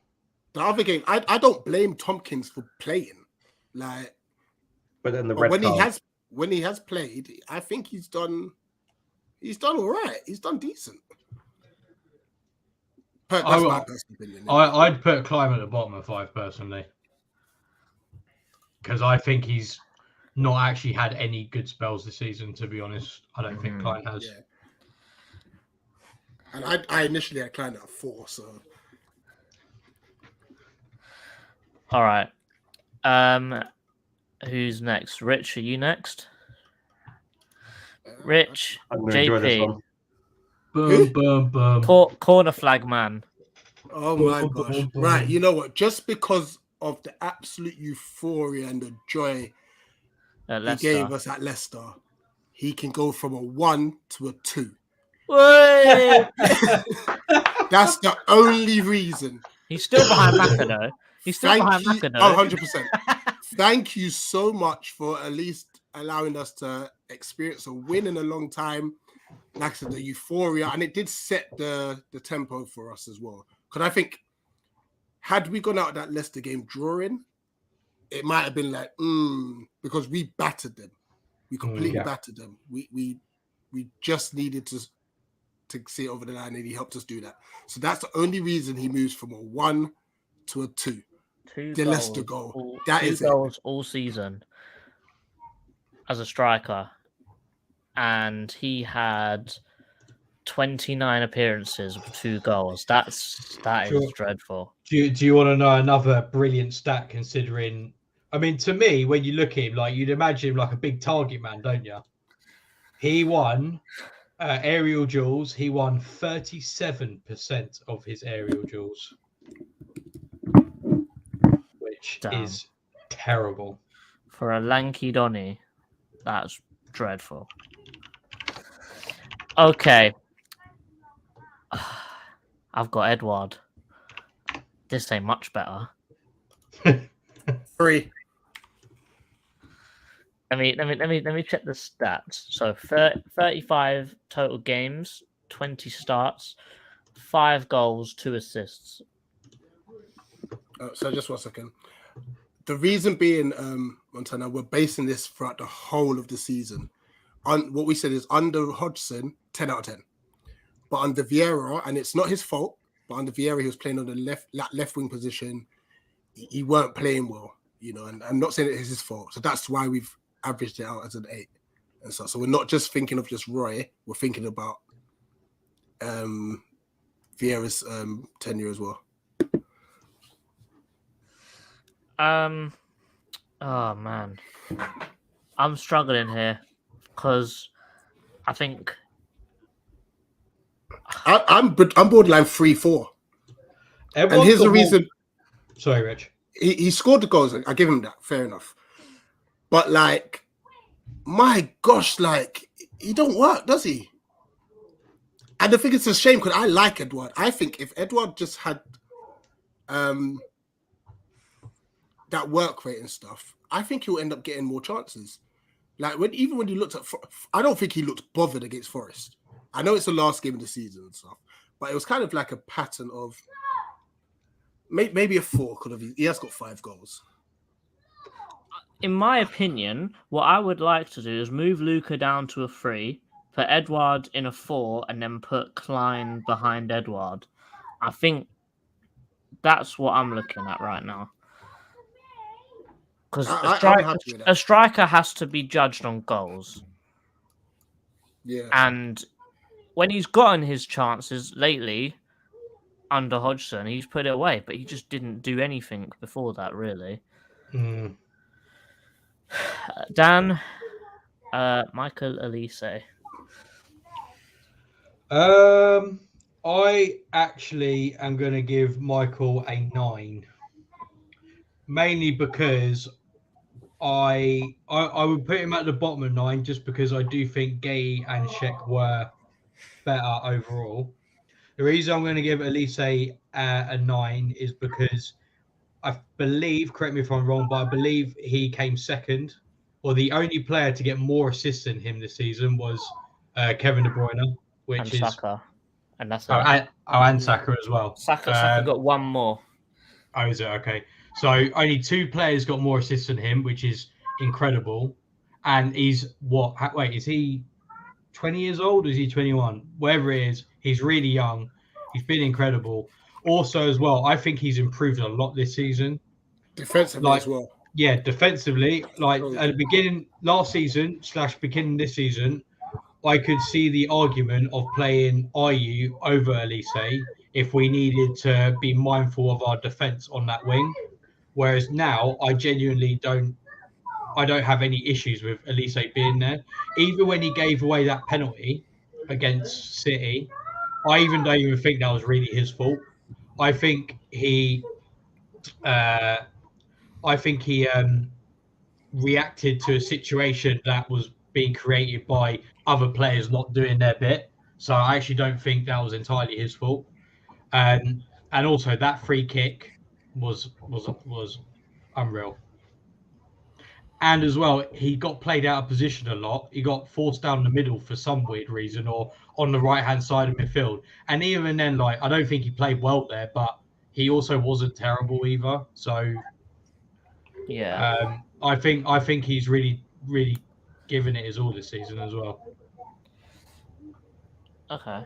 The other game, I don't blame Tompkins for playing. Like, But then the but red when card. he has played, I think he's done all right. He's done decent. That's my personal opinion. I'd put Klein at the bottom of 5 personally. Because I think he's not actually had any good spells this season, to be honest. I don't think Klein has. Yeah. And I initially had Klein at 4, so. All right. Who's next? Rich, are you next? Rich, I'm going to enjoy this JP, one. Boom, boom, boom. corner flag man. Oh my gosh. Right, you know what? Just because of the absolute euphoria and the joy he gave us at Leicester, he can go from a 1 to a 2. That's the only reason. He's still behind Maka, though. He's still behind Maka, though. 100%. Thank you so much for at least allowing us to experience a win in a long time. Like I said, the euphoria, and it did set the tempo for us as well. Because I think, had we gone out that Leicester game drawing, it might have been like, because we battered them. We completely battered them. We just needed to see it over the line, and he helped us do that. So that's the only reason he moves from a 1 to a 2. The Leicester goal. That is 2 goals all season as a striker. And he had 29 appearances with 2 goals. That is dreadful. Do you want to know another brilliant stat considering? I mean, to me, when you look at him, like you'd imagine him like a big target man, don't you? He won aerial duels. He won 37% of his aerial duels, which is terrible for a lanky Donny. That's dreadful. Okay. I've got Edouard. This ain't much better. 3. Let me check the stats. So 35 total games, 20 starts, 5 goals, 2 assists. So just 1 second. The reason being, Montana, we're basing this throughout the whole of the season. What we said is under Hodgson, 10 out of 10. But under Vieira, and it's not his fault, but under Vieira, he was playing on the left wing position. He weren't playing well, you know, and I'm not saying it is his fault. So that's why we've averaged it out as an 8. And so we're not just thinking of just Roy, we're thinking about Vieira's tenure as well. Oh man, I'm struggling here because I think I'm borderline 3-4. And here's the reason. Sorry, Rich. He scored the goals. I give him that. Fair enough. But like, my gosh, like he don't work, does he? And I think it's a shame because I like Edouard. I think if Edouard just had that work rate and stuff, I think he'll end up getting more chances. Like even when you looked at, I don't think he looked bothered against Forest. I know it's the last game of the season and stuff, but it was kind of like a pattern of maybe a 4 could have. He has got 5 goals. In my opinion, what I would like to do is move Luca down to a 3, put Edouard in a 4, and then put Klein behind Edouard. I think that's what I'm looking at right now. Because a striker has to be judged on goals. Yeah. And when he's gotten his chances lately under Hodgson, he's put it away, but he just didn't do anything before that, really. Dan, Michael Elise. I actually am going to give Michael a 9. Mainly because I would put him at the bottom of 9 just because I do think Gay and Sheck were better overall. The reason I'm going to give Elise a 9 is because I believe, correct me if I'm wrong, but I believe he came second or the only player to get more assists than him this season was Kevin De Bruyne, which and is Saka, and that's it. and Saka as well. Saka got one more. Oh, is it? Okay. So only 2 players got more assists than him, which is incredible. And he's what? Wait, is he 20 years old? Or is he 21? Wherever it is, he's really young. He's been incredible. Also, as well, I think he's improved a lot this season. Defensively as well. Yeah, defensively. Like at the beginning last season / beginning this season, I could see the argument of playing Ayew over Elise if we needed to be mindful of our defence on that wing. Whereas now, I genuinely don't have any issues with Elise being there. Even when he gave away that penalty against City, I don't even think that was really his fault. I think he reacted to a situation that was being created by other players not doing their bit. So I actually don't think that was entirely his fault. And also that free kick was unreal. And as well, he got played out of position a lot. He got forced down the middle for some weird reason, or on the right-hand side of midfield. And even then, I don't think he played well there, but he also wasn't terrible either. So yeah, I think he's really, really given it his all this season as well. Okay.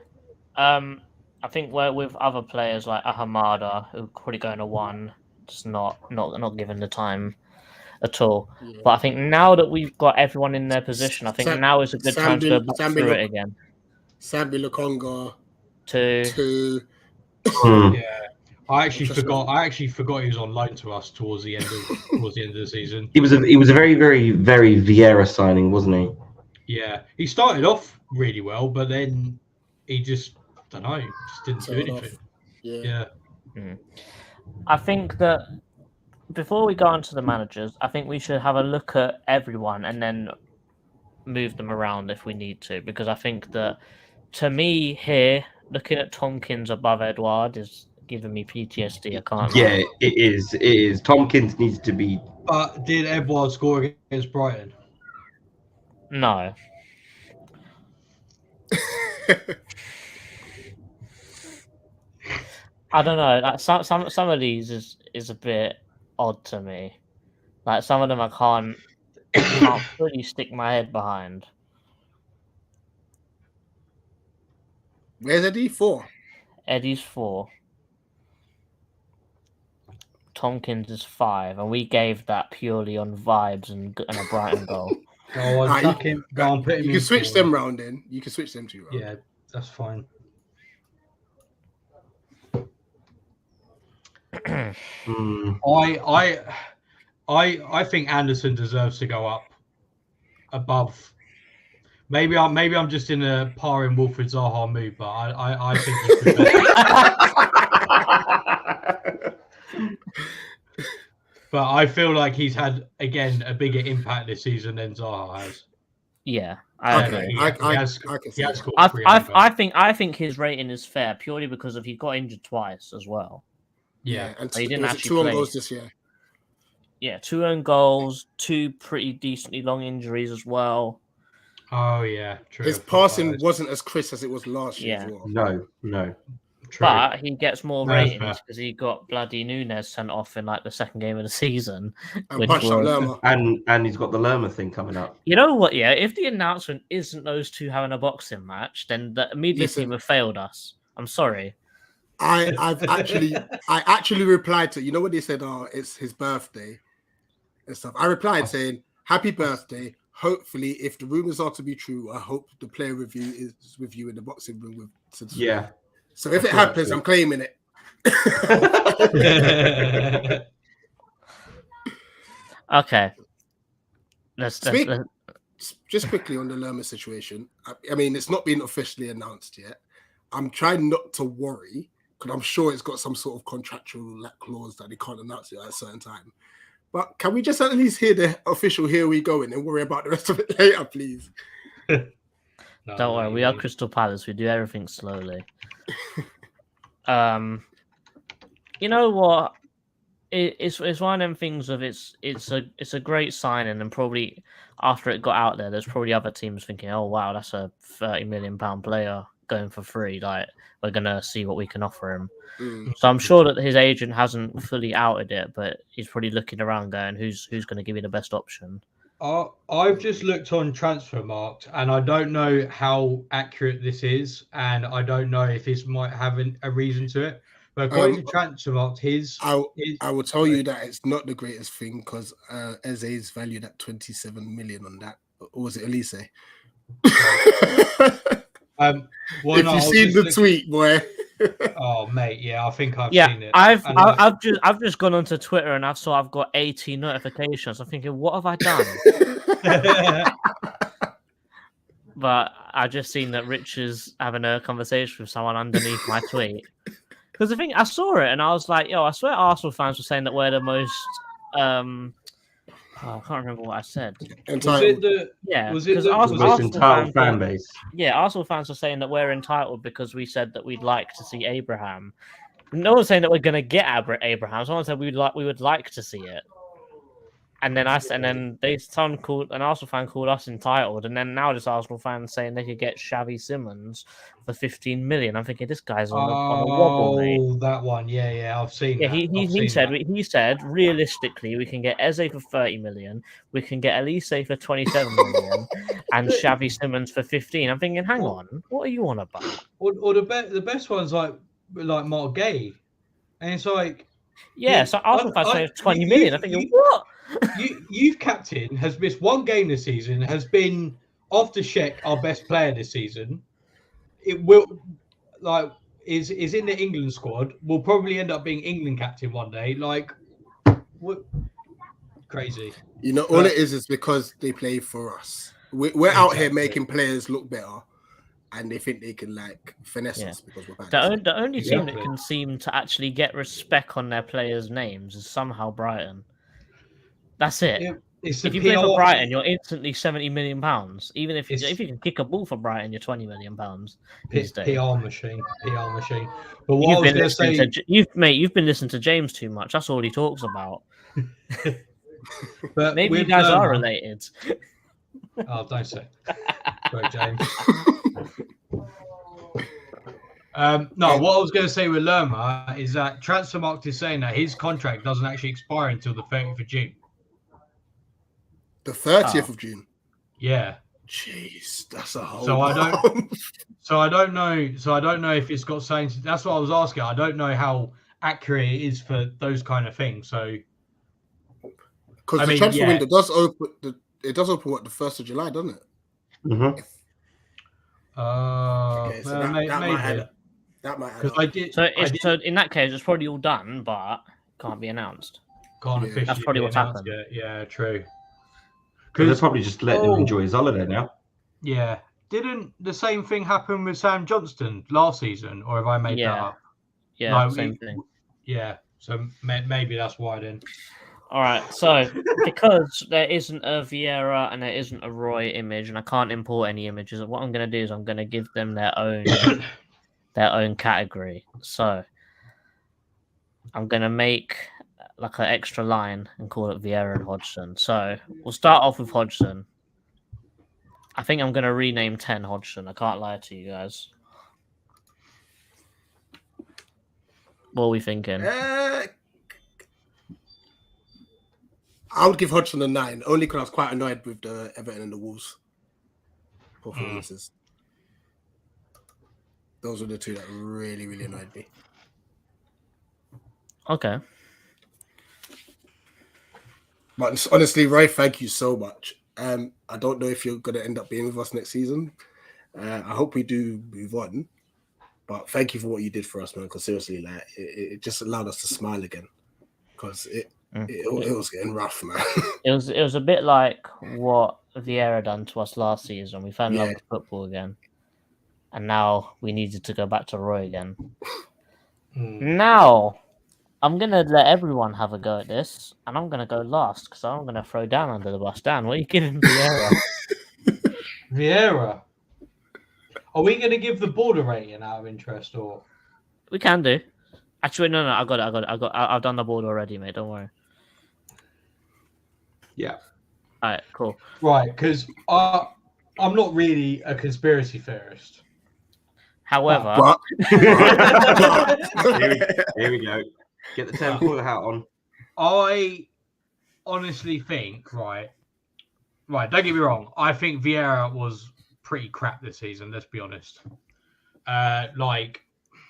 I think we're with other players like Ahamada, who probably going to 1, just not given the time at all. Yeah. But I think now that we've got everyone in their position, I think now is a good time to go back through it again. Sambi Lukonga 2. Yeah. I actually forgot he was on loan to us towards the end of the season. He was a very, very, very Vieira signing, wasn't he? Yeah. He started off really well, but then he just didn't do anything. Yeah. I think that before we go on to the managers, I think we should have a look at everyone and then move them around if we need to, because I think that, to me here, looking at Tompkins above Edouard is giving me PTSD. I can't lie. Yeah, it is. Tompkins needs to be... But did Edouard score against Brighton? No. I don't know. Like some of these is a bit odd to me. Like some of them I can't fully stick my head behind. Where's Eddie? 4. Eddie's 4. Tompkins is 5, and we gave that purely on vibes and a Brighton goal. You can switch them round then. You can switch them 2 round. Yeah, that's fine. I think Anderson deserves to go up above. Maybe I'm just in a par in Wilfried Zaha mood, but I think he's the best. But I feel like he's had again a bigger impact this season than Zaha has. Yeah, I agree. I think his rating is fair purely because he got injured twice as well. Yeah, and he didn't actually 2 play. own goals this year. Yeah, 2 own goals, 2 pretty decently long injuries as well. Oh yeah, true. His passing wasn't as crisp as it was last year. As well. No. True. But he gets more ratings because he got bloody Nunes sent off in like the second game of the season. And punched up Lerma. And he's got the Lerma thing coming up. You know what? Yeah, if the announcement isn't those 2 having a boxing match, then the media team have failed us. I'm sorry. I actually replied to, you know what they said? Oh, it's his birthday and stuff. I replied saying, "Happy birthday. Hopefully, if the rumors are to be true, I hope the player review is with you in the boxing room with." Yeah. So if it happens, I'm claiming it. Okay. Let's just quickly on the Lerma situation. I mean, it's not been officially announced yet. I'm trying not to worry because I'm sure it's got some sort of contractual clause that they can't announce it at a certain time. But can we just at least hear the official "here we go" and worry about the rest of it later, please? Don't worry, we are Crystal Palace. We do everything slowly. You know what? it's one of them things of it's a great signing, and probably after it got out there, there's probably other teams thinking, oh wow, that's a £30 million player going for free. Like, we're gonna see what we can offer him. So I'm sure that his agent hasn't fully outed it, but he's probably looking around going, who's going to give me the best option. I've just looked on Transfermarkt, and I don't know how accurate this is, and I don't know if this might have a reason to it. But according to Transfermarkt, I will tell you that it's not the greatest thing because Eze is valued at 27 million on that. Or was it Elise? Well, if you've seen the tweet, boy. Oh, mate, yeah, I think I've Yeah, seen it. I've just gone onto Twitter and I've got 80 notifications. I'm thinking, what have I done? But I just seen that Rich is having a conversation with someone underneath my tweet. Because I think I saw it and I was like, yo, I swear Arsenal fans were saying that we're the most I can't remember what I said. Was it the most entitled fan base? Yeah, Arsenal fans were saying that we're entitled because we said that we'd like to see Abraham. No one's saying that we're going to get Abraham. Someone said we would like to see it. And then an Arsenal fan called us entitled, and then now this Arsenal fan saying they could get Xavi Simons for 15 million. I'm thinking this guy's on a wobble, mate. Oh, that one, yeah, I've seen. Yeah, that. he said realistically we can get Eze for 30 million, we can get Elise for 27 million, and Xavi Simons for 15. I'm thinking, hang on, what are you on about? Or the best one's like Mark Gay, and it's like, yeah. So Arsenal fans say 20 million. I'm thinking, what? You've captain has missed one game this season, has been off the check our best player this season. It will is in the England squad. Will probably end up being England captain one day. Like, what? Crazy. You know, all it is because they play for us. We're out here making players look better, and they think they can finesse us because we're bad. The only team that can seem to actually get respect on their players' names is somehow Brighton. That's it. If you play for Brighton, you're instantly £70 million. Even if you can kick a ball for Brighton, you're £20 million. PR machine. But what I was going to say, you've been listening to James too much. That's all he talks about. But maybe you guys are related. Oh, don't say. Sorry, James. No, what I was going to say with Lerma is that Transfermarkt is saying that his contract doesn't actually expire until the 30th of June. The 30th of June. Yeah. Jeez, that's a whole. So I don't know if it's got something. That's what I was asking. I don't know how accurate it is for those kind of things. So because the transfer window does open. It does open the 1st of July, doesn't it? Mm-hmm. Okay, so that might add. So in that case, it's probably all done, but can't be announced. That's probably what's happened. Yeah, true. Because they're probably just letting him enjoy his holiday now. Yeah. Didn't the same thing happen with Sam Johnston last season, or have I made that up? Yeah, same thing. Yeah. So maybe that's why then. All right. So because there isn't a Vieira and there isn't a Roy image, and I can't import any images, what I'm going to do is I'm going to give them their own category. So I'm going to make an extra line and call it Vieira and Hodgson. So we'll start off with Hodgson. I think I'm going to rename 10 Hodgson. I can't lie to you guys. What are we thinking? I would give Hodgson a 9, only because I was quite annoyed with the Everton and the Wolves performances. Those were the two that really, really annoyed me. Okay. But honestly, Roy, thank you so much. I don't know if you're going to end up being with us next season. I hope we do move on. But thank you for what you did for us, man. Because seriously, it just allowed us to smile again. Because it was getting rough, man. It was a bit like what Vieira done to us last season. We fell in love with football again. And now we needed to go back to Roy again. Now, I'm going to let everyone have a go at this, and I'm going to go last because I'm going to throw Dan under the bus. Dan, what are you giving Vieira? Vieira? Are we going to give the border rating out of interest, or? We can do. Actually, no, I got it. I've done the board already, mate. Don't worry. Yeah. All right, cool. Right, because I'm not really a conspiracy theorist. However, But Here we go. Get the tinfoil hat on. I honestly think, right, don't get me wrong. I think Vieira was pretty crap this season. Let's be honest.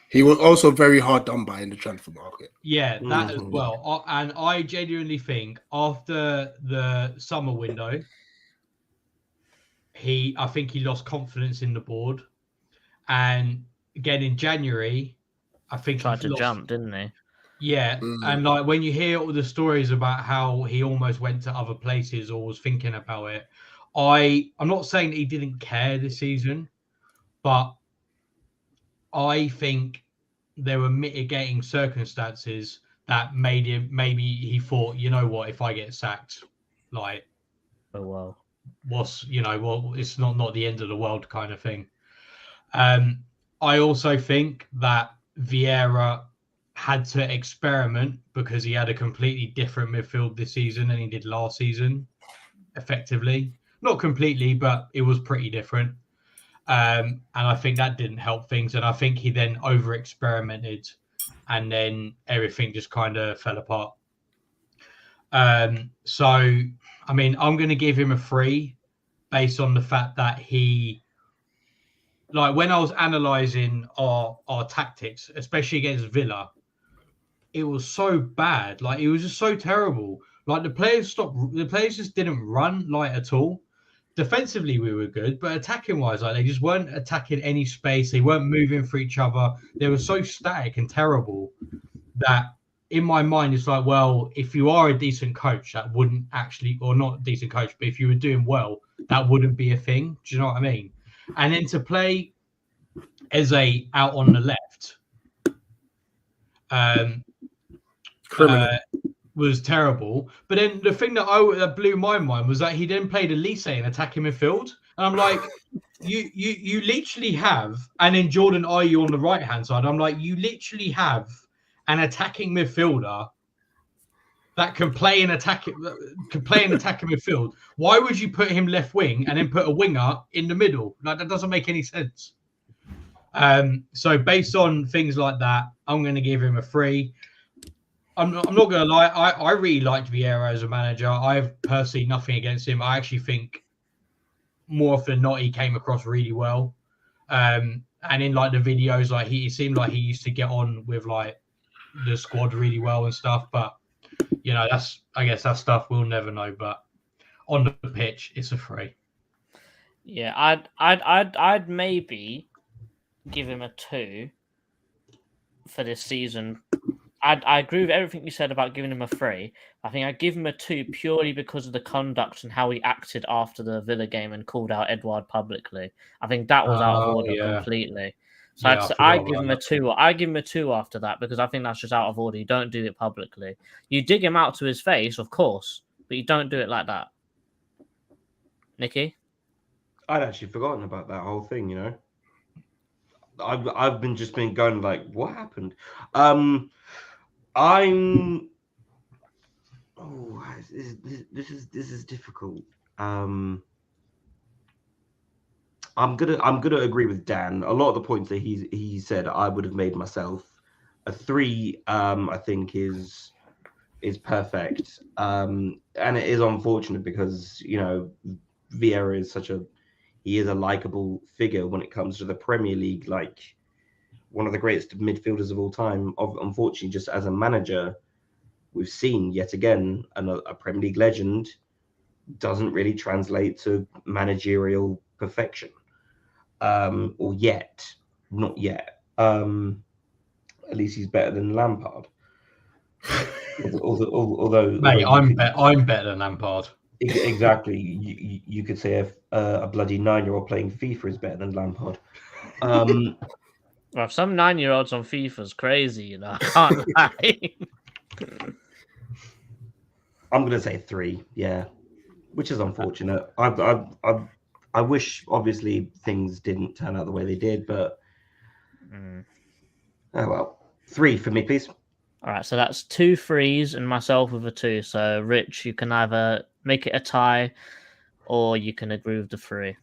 he was also very hard done by in the transfer market. Yeah, that as well. And I genuinely think after the summer window, I think he lost confidence in the board. And again in January, I think tried to jump, didn't he? Yeah, and like when you hear all the stories about how he almost went to other places or was thinking about it, I'm not saying that he didn't care this season, but I think there were mitigating circumstances that made him, maybe he thought, you know what, if I get sacked, like, oh well, it's not the end of the world kind of thing. I also think that Vieira had to experiment because he had a completely different midfield this season than he did last season, effectively. Not completely, but it was pretty different. And I think that didn't help things. And I think he then over-experimented and then everything just kind of fell apart. So, I mean, I'm going to give him a 3 based on the fact that like when I was analysing our tactics, especially against Villa, it was so bad. Like it was just so terrible. Like the players just didn't run like at all. Defensively, we were good, but attacking wise, like they just weren't attacking any space. They weren't moving for each other. They were so static and terrible that in my mind, it's like, well, if you are a decent coach, that wouldn't actually, or not a decent coach, but if you were doing well, that wouldn't be a thing. Do you know what I mean? And then to play Eze out on the left, was terrible. But then the thing that blew my mind was that he then played Elise in attacking midfield. And I'm like, you literally have, and then Jordan Ayew on the right hand side. I'm like, you literally have an attacking midfielder that can play in attacking midfield. Why would you put him left wing and then put a winger in the middle? Like that doesn't make any sense. So based on things like that, I'm going to give him a 3. I'm not going to lie. I really liked Vieira as a manager. I have personally nothing against him. I actually think more often than not, he came across really well. And in like the videos, like he seemed like he used to get on with like the squad really well and stuff. But you know, I guess that stuff we'll never know. But on the pitch, it's a 3. Yeah, I'd maybe give him a 2 for this season. I agree with everything you said about giving him a 3. I think I'd give him a 2 purely because of the conduct and how he acted after the Villa game and called out Edouard publicly. I think that was out of order completely. So I'd give him a 2. I'd give him a 2 after that because I think that's just out of order. You don't do it publicly. You dig him out to his face, of course, but you don't do it like that. Nicky? I'd actually forgotten about that whole thing, you know. I've been going like, what happened? This is difficult. I'm gonna agree with Dan. A lot of the points that he said, I would have made myself. A 3, I think is perfect. And it is unfortunate because you know Vieira is he is a likable figure when it comes to the Premier League, like one of the greatest midfielders of all time. Unfortunately, just as a manager, we've seen yet again a Premier League legend doesn't really translate to managerial perfection. Or not yet. At least he's better than Lampard. although mate, I'm better than Lampard. Exactly. You could say a bloody 9-year-old playing FIFA is better than Lampard. Well, some 9-year-olds on FIFA is crazy, you know. I can't lie. I'm gonna say 3, yeah, which is unfortunate. I wish obviously things didn't turn out the way they did, but oh well. 3 for me, please. All right, so that's 2 threes and myself with a 2. So, Rich, you can either make it a tie or you can agree with the 3.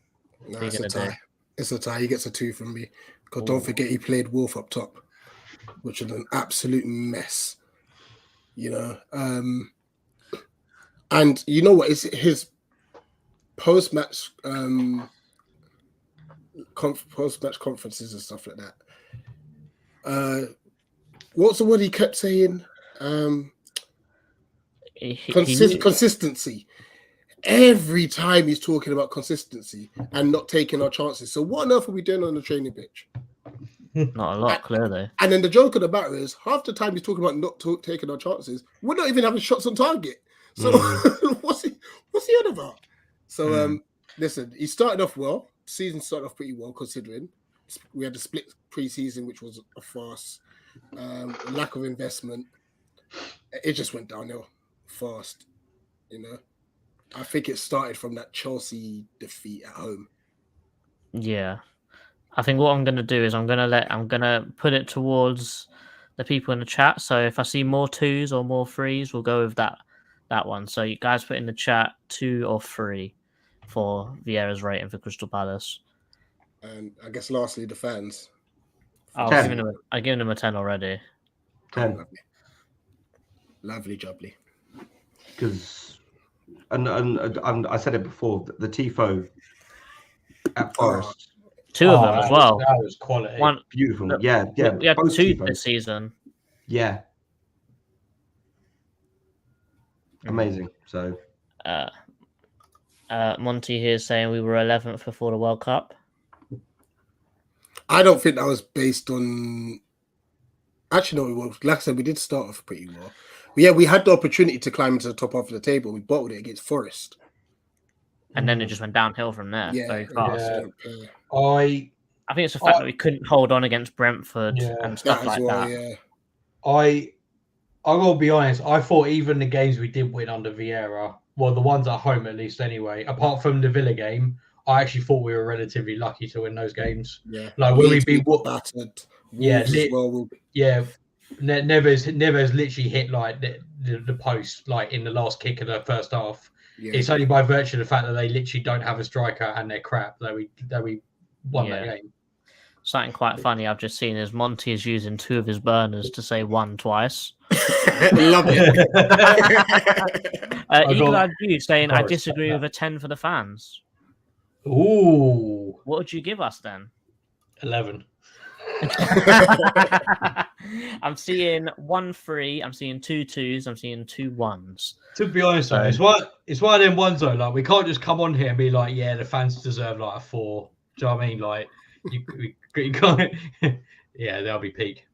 No, What are you it's a gonna do? tie. It's a tie. He gets a 2 from me. Because don't forget, he played Wolf up top, which was an absolute mess. You know, and you know what? It's his post-match post-match conferences and stuff like that. What's the word he kept saying? Consistency. Every time he's talking about consistency and not taking our chances. So what on earth are we doing on the training pitch? Not a lot, clearly. And then the joke of the matter is, half the time he's talking about not taking our chances, we're not even having shots on target. So what's he on about? So listen, he started off well. Season started off pretty well considering we had a split pre-season, which was a farce. Lack of investment. It just went downhill fast, you know. I think it started from that Chelsea defeat at home. Yeah. I think what I'm gonna do is I'm gonna put it towards the people in the chat. So if I see more 2s or more 3s, we'll go with that one. So you guys put in the chat 2 or 3 for Vieira's rating for Crystal Palace. And I guess lastly, the fans. I've given them a 10 already. 10. Lovely jubbly. Because, and I said it before, the Tifo at Forest. 2 of them as well. That was quality. One beautiful. Yeah. We had 2 Tifos. this season. Yeah. Amazing. So, Monty here is saying we were 11th before the World Cup. I don't think that was based on. Actually, no, like I said, we did start off pretty well. But yeah, we had the opportunity to climb into the top half of the table. We bottled it against Forest. And then it just went downhill from there very fast. Yeah. I think it's the fact that we couldn't hold on against Brentford and stuff like that. Yeah. I gotta be honest, I thought even the games we did win under Vieira, well, the ones at home at least anyway, apart from the Villa game, I actually thought we were relatively lucky to win those games. Yeah. Like when we beat battered. Neves literally hit like the post like in the last kick of the first half. Yeah. It's only by virtue of the fact that they literally don't have a striker and they're crap that we won that game. Something quite funny I've just seen is Monty is using 2 of his burners to say 1 twice. Love it. Eagle-eyed View saying I disagree with a 10 for the fans. Ooh. What would you give us then? 11. I'm seeing 1 3, I'm seeing 2 2s, I'm seeing 2 1s. To be honest, though, it's one of them ones though. Like we can't just come on here and be like, yeah, the fans deserve like a 4. Do you know what I mean? Like you can't. Yeah, they'll be peak.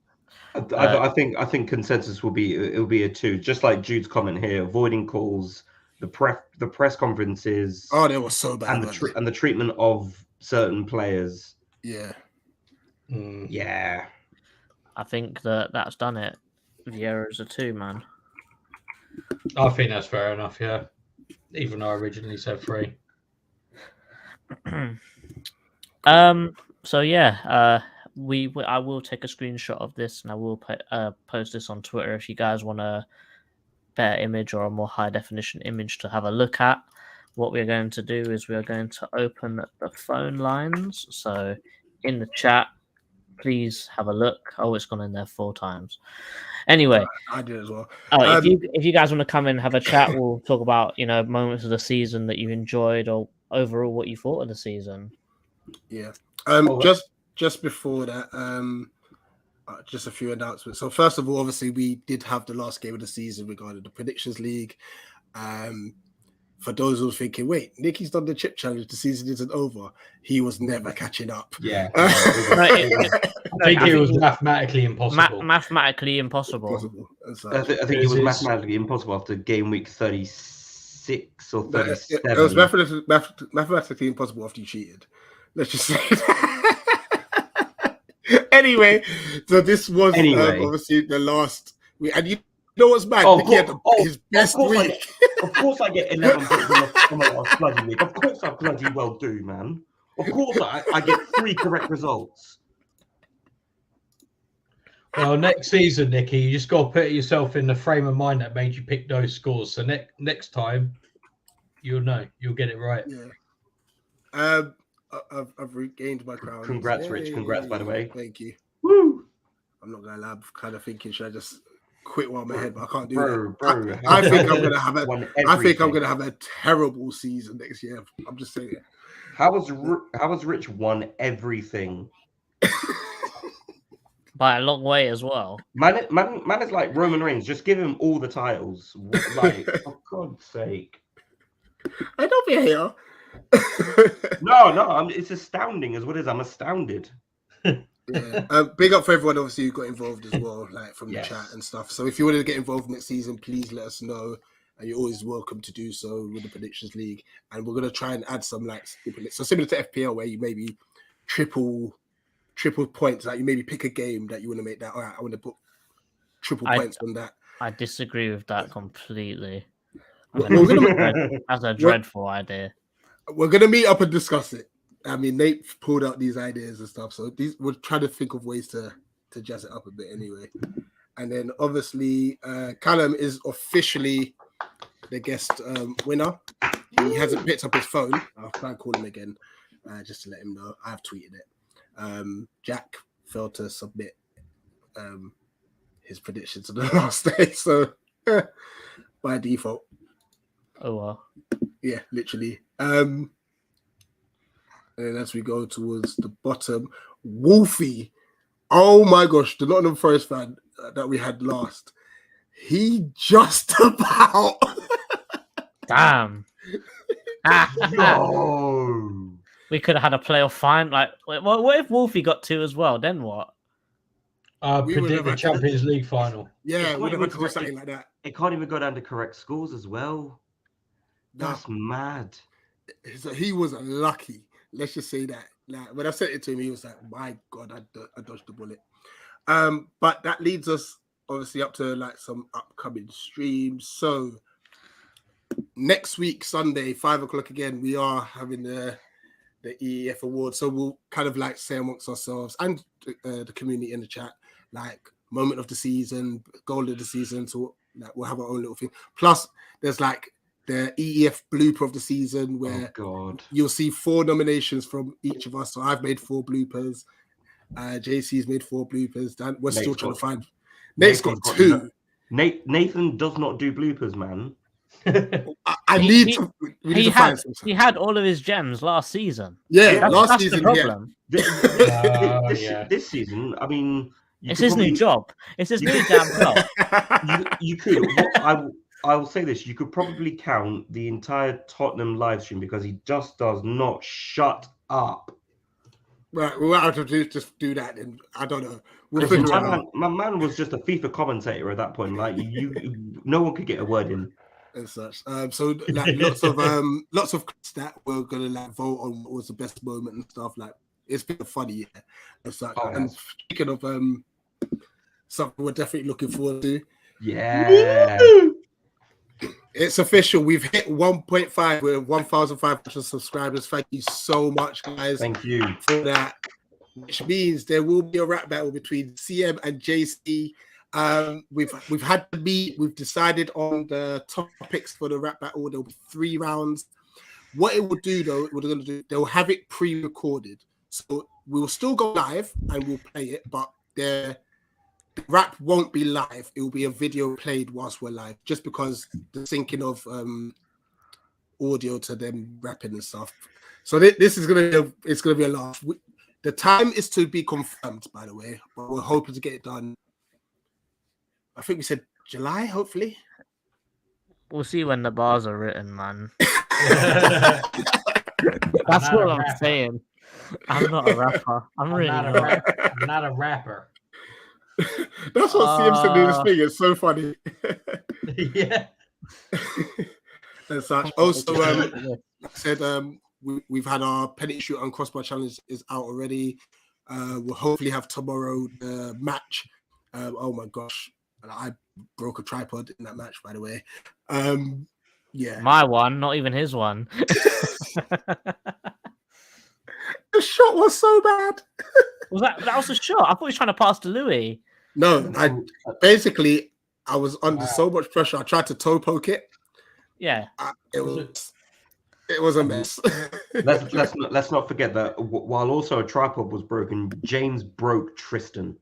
I think consensus will be a 2, just like Jude's comment here, avoiding calls, the press conferences. Oh, they were so bad. And the treatment of certain players. Yeah. Yeah. I think that's done it. Vieira's a 2, man. I think that's fair enough, yeah. Even though I originally said 3. So yeah, I will take a screenshot of this and I will post this on Twitter if you guys want a better image or a more high definition image to have a look at. What we're going to do is we are going to open the phone lines. So in the chat, please have a look. Oh, it's gone in there 4 times. Anyway, I did as well. If you guys want to come in and have a chat, we'll talk about moments of the season that you enjoyed or overall what you thought of the season. Yeah. Just before that, just a few announcements. So first of all, obviously we did have the last game of the season regarding the Predictions League. For those who are thinking, wait, Nicky's done the chip challenge, the season isn't over. He was never catching up. Yeah. I think it was mathematically impossible. Mathematically impossible. I think it was mathematically impossible after game week 36 or 37. It was mathematically impossible after you cheated. Let's just say that. Anyway, so this was obviously the last week. And you know what's bad? He had his best week. Of course I get 11 points from my last bloody week. Of course I bloody well do, man. Of course I get 3 correct results. Well, next season, Nicky, you just got to put yourself in the frame of mind that made you pick those scores. So next time, you'll know. You'll get it right. Yeah. I've regained my crown. Congrats, Rich. Congrats, by the way. Thank you. Woo! I'm not gonna lie. I'm kind of thinking, should I just quit while I'm ahead? But I can't do Bro, that. I think I'm gonna have a. Won I think I'm everything. gonna have a terrible season next year. I'm just saying. How has Rich won everything? By a long way as well. Man is like Roman Reigns. Just give him all the titles. Like, for God's sake. I don't be here. No, it's astounding as what it is. I'm astounded. Yeah. Big up for everyone, obviously, who got involved as well, like from Yes. the chat and stuff. So if you want to get involved next season, please let us know. And you're always welcome to do so with the Predictions League. And we're gonna try and add some like so similar to FPL, where you maybe triple points. Like you maybe pick a game that you want to make that. All right, I want to put triple points on that. I disagree with that completely. We're That's a dreadful idea. gonna meet up and discuss it. I mean, Nate pulled out these ideas and stuff, so we're trying to think of ways to jazz it up a bit anyway. And then obviously, Callum is officially the guest winner. He hasn't picked up his phone. I'll try and call him again just to let him know. I've tweeted it. Jack failed to submit his predictions on the last day, so by default. Oh well. Yeah, literally. And then as we go towards the bottom, Wolfie. Oh my gosh, the Nottingham Forest fan that we had last. He just about. Damn. No. We could have had a playoff fine. Like, what if Wolfie got 2 as well? Then what? We would Predict have the had to- Champions League final. Yeah, It's we'd have not had to do even something like that. It can't even go down to correct scores as well. Nah. That's mad. So he was lucky. Let's just say that. Like, when I sent it to him, he was like, "My God, I dodged the bullet." But that leads us obviously up to like some upcoming streams. So next week, Sunday, 5:00 again, we are having the EEF award. So we'll kind of like say amongst ourselves and the community in the chat, like moment of the season, goal of the season. So like, we'll have our own little thing. Plus, there's like the EEF blooper of the season where you'll see 4 nominations from each of us. So I've made 4 bloopers. JC's made 4 bloopers. Dan, we're still trying to find. Nate's got 2. Nathan does not do bloopers, man. I need to. We need to find some. He had all of his gems last season. Yeah, last that's season. the problem. This season, I mean, it's his new job. It's his new damn job. You could. I will say this: you could probably count the entire Tottenham live stream because he just does not shut up. Right, we'll have to just do that, and I don't know. We'll figure it out. My man was just a FIFA commentator at that point. Like no one could get a word in. And such. So like lots of that we're gonna like vote on what was the best moment and stuff. Like it's been funny, yeah. And such. And speaking of something we're definitely looking forward to. Yeah. It's official. We've hit 1.5 with 1,500 subscribers. Thank you so much, guys. Thank you for that. Which means there will be a rap battle between CM and JC. We've had to meet. We've decided on the topics for the rap battle. There'll be 3 rounds. What it will do, though, what they're going to do, they'll have it pre-recorded. So we will still go live and we'll play it, but the rap won't be live. It will be a video played whilst we're live, just because the syncing of audio to them rapping and stuff. So this is gonna be a laugh. The time is to be confirmed, by the way, but we're hoping to get it done. I think we said July, hopefully. We'll see when the bars are written, man. That's what I'm saying. I'm not a rapper. I'm not a rapper. That's what CM did this thing. It's so funny. Yeah. And such. Also, like I said, we've had our penalty shoot and crossbar challenge is out already. We'll hopefully have tomorrow the match. Oh my gosh, I broke a tripod in that match, by the way. Yeah, my one, not even his one. The shot was so bad. Was that was a shot? I thought he was trying to pass to Louis. No, I basically I was under so much pressure. I tried to toe poke it. Yeah. It was a mess. let's not forget that while also a tripod was broken, James broke Tristan.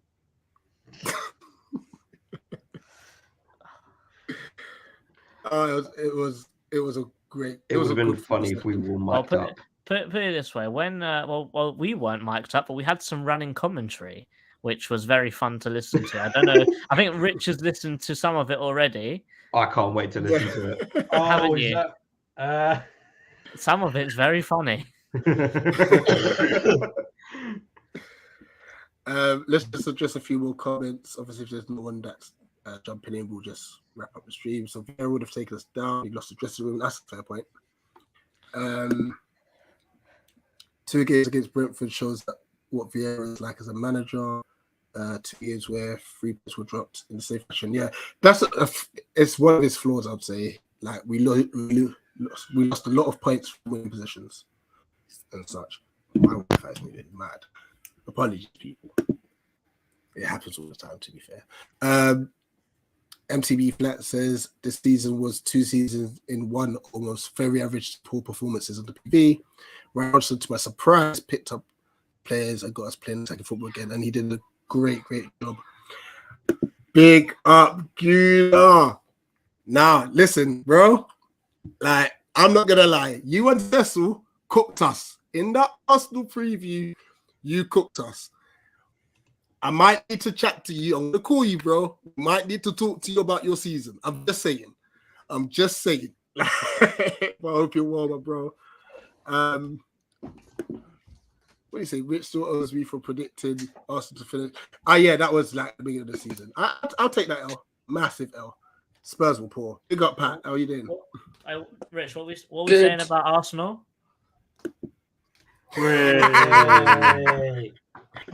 It was a great. It would have been funny if we were all mic'd up. Put it this way: when we weren't mic'd up, but we had some running commentary, which was very fun to listen to. I don't know. I think Rich has listened to some of it already. I can't wait to listen to it. Haven't you? Some of it's very funny. Let's just address a few more comments. Obviously, if there's no one that's jumping in, we'll just wrap up the stream. So Vieira would have taken us down. He lost the dressing room. That's a fair point. 2 games against Brentford shows that what Vieira is like as a manager. 2 games where 3 points were dropped in the same fashion. Yeah, it's one of his flaws, I'd say. Like we lost a lot of points from winning positions and such. My Wi-Fi is moving mad. Apologies, people. It happens all the time, to be fair. MTB Flat says this season was 2 seasons in one, almost very average poor performances on the PB. Ryan Hodgson, to my surprise, picked up players and got us playing attacking football again, and he did a great job. Big up, Gula. Now, listen, bro. Like, I'm not gonna lie. You and Cecil cooked us in that Arsenal preview. You cooked us. I might need to chat to you. I'm gonna call you, bro. Might need to talk to you about your season. I'm just saying. But I hope you're well, my bro. What do you say? Rich still owes me for predicting Arsenal to finish. Yeah, that was like the beginning of the season. I'll take that L. Massive L. Spurs will pour. Big up, Pat. How are you doing? Rich, what we saying about Arsenal? Wait.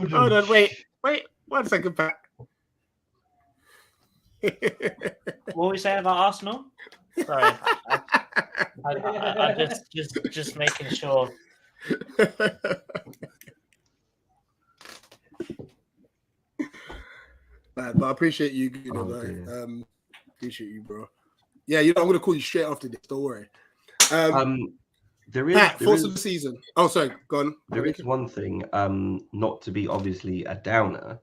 Hold on, wait. 1 second, Pat. What were we saying about Arsenal? Sorry, I just making sure. Man, but I appreciate you, appreciate you, bro. Yeah, I'm gonna call you straight after this. Don't worry. There is Pat, thoughts of the season. Oh, sorry, go on. There is one thing, not to be obviously a downer,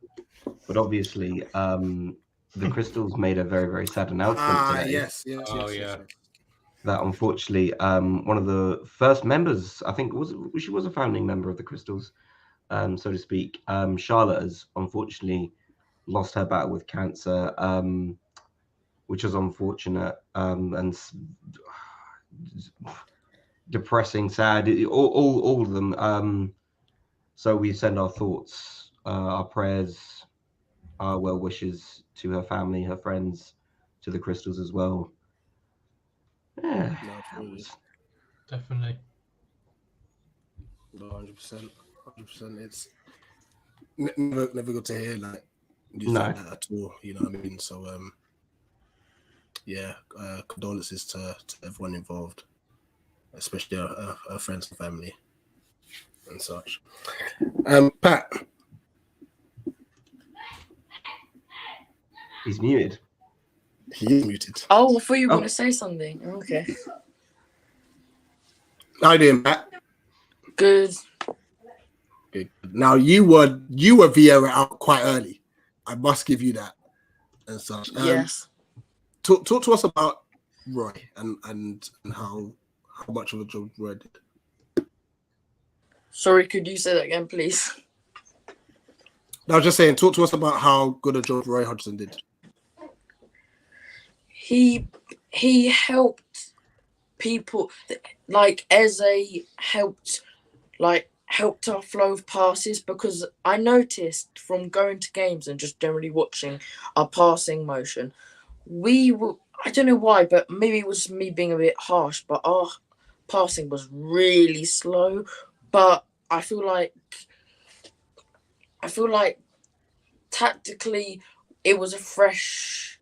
but obviously the Crystals made a very, very sad announcement today. Yes. That unfortunately, one of the first members, I think she was a founding member of the Crystals, so to speak. Charlotte has unfortunately lost her battle with cancer, which is unfortunate and depressing, sad, all of them. So we send our thoughts, our prayers, our well wishes to her family, her friends, to the Crystals as well. Yeah, definitely. 100%. It's never good to hear like news No. like that at all. You know what I mean? So condolences to everyone involved, especially our friends and family and such. Pat, he's muted. he is muted. Oh, I thought you were going to say something. Okay. How you doing, Pat? Good. Good. Now you were Vieira out quite early. I must give you that and such. Yes. Talk to us about Roy and how much of a job Roy did. Sorry, could you say that again, please? I was just saying, talk to us about how good a job Roy Hodgson did. He helped people, like Eze helped our flow of passes, because I noticed from going to games and just generally watching our passing motion, I don't know why, but maybe it was me being a bit harsh, but our passing was really slow. But I feel like tactically it was a fresh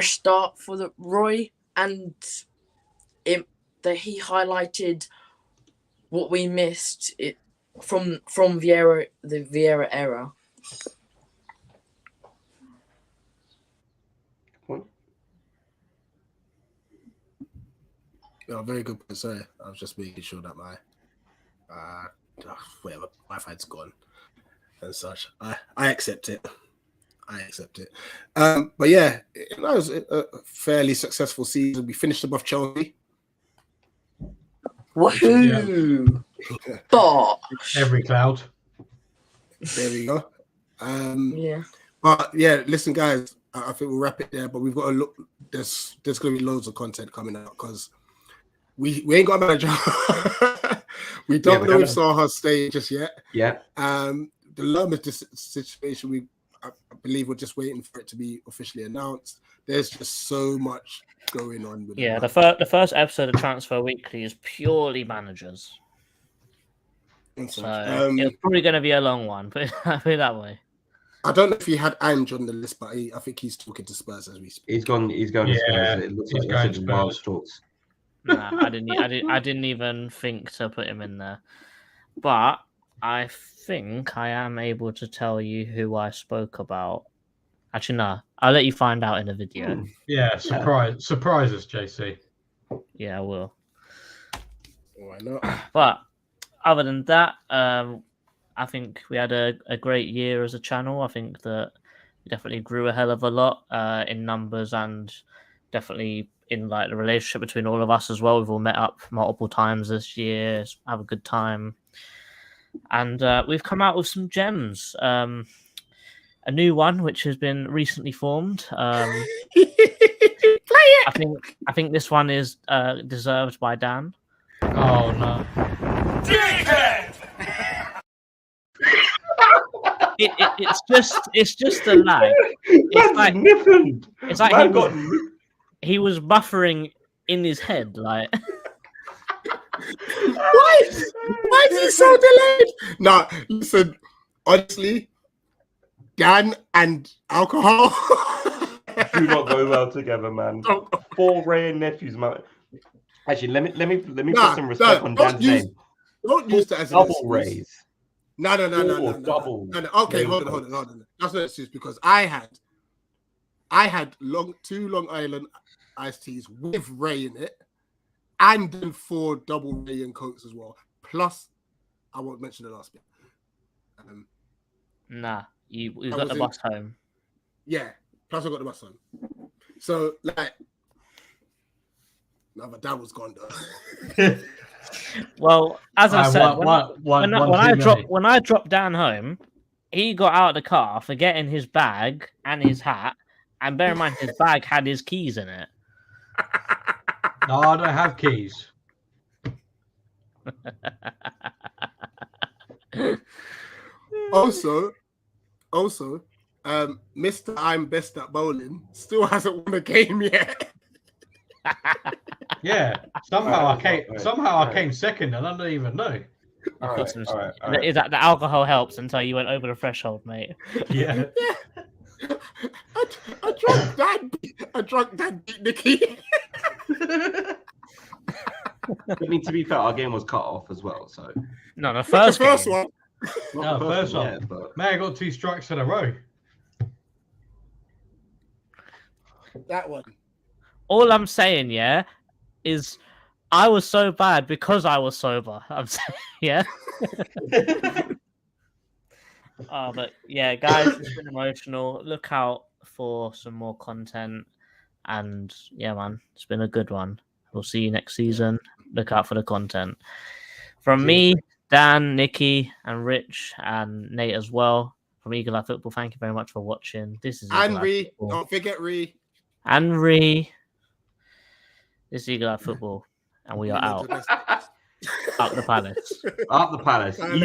start for the Roy, and that he highlighted what we missed. from the Vieira era. Yeah, very good point. Sorry, I was just making sure that my whatever Wi-Fi's gone and such. I accept it. But yeah, it was a fairly successful season. We finished above Chelsea. Woohoo! But Every cloud. There we go. yeah. But yeah, listen, guys, I think we'll wrap it there. But we've got to look. There's going to be loads of content coming out because we ain't got a manager. We don't know if Saha's staying just yet. Yeah. The Lerma situation, I believe we're just waiting for it to be officially announced. There's just so much going on with the first episode of Transfer Weekly is purely managers. So it's probably going to be a long one, put it that way. I don't know if he had Ange on the list, but I think he's talking to Spurs as we speak. He's going to Spurs. It looks he's like going to Miles Spurs. talks. Nah, I didn't even think to put him in there. But I think I am able to tell you who I spoke about. Actually, no. I'll let you find out in the video. Yeah, surprise us, JC. Yeah, I will. Why not? But other than that, I think we had a great year as a channel. I think that we definitely grew a hell of a lot in numbers and definitely in like the relationship between all of us as well. We've all met up multiple times this year, have a good time. And we've come out with some gems. A new one which has been recently formed. Play it. I think this one is deserved by Dan. Oh no. It's just a lag. It's like he was buffering in his head, like. Why is he so delayed? No, listen. Honestly, Dan and alcohol do not go well together, man. 4 RHEA nephews, man. Actually, let me put some respect on Dan's name. Don't use that as an double excuse. raise. No. Double. No. Okay, hold on. That's not an excuse because I had 2 Long Island iced teas with RHEA in it, and then 4 double RHEA and Cokes as well. Plus, I won't mention the last bit. Nah, you got the bus home. Yeah, plus I got the bus home. So like, no, but that was gone though. Well, as I said, when I dropped Dan home, he got out of the car, forgetting his bag and his hat, and bear in mind his bag had his keys in it. No, I don't have keys. Also, Mr. I'm best at bowling still hasn't won a game yet. Yeah, somehow I came second, and I don't even know. All right. Is that the alcohol helps until you went over the threshold, mate? Yeah. I drunk that beat Nicky. I mean, to be fair, our game was cut off as well. So no, the first one. No, the first one. Yeah, but... Man, I got 2 strikes in a row. That one. All I'm saying, yeah, is I was so bad because I was sober. I'm saying, yeah. But yeah, guys, it's been emotional. Look out for some more content, and yeah, man, it's been a good one. We'll see you next season. Look out for the content from me, Dan, Nicky, and Rich, and Nate as well from Eagle Eye Football. Thank you very much for watching. This is and RHEA. Don't forget RHEA. And RHEA. This is Eagle Eye Football, and we are out. Up the palace. Up the palace. Palace.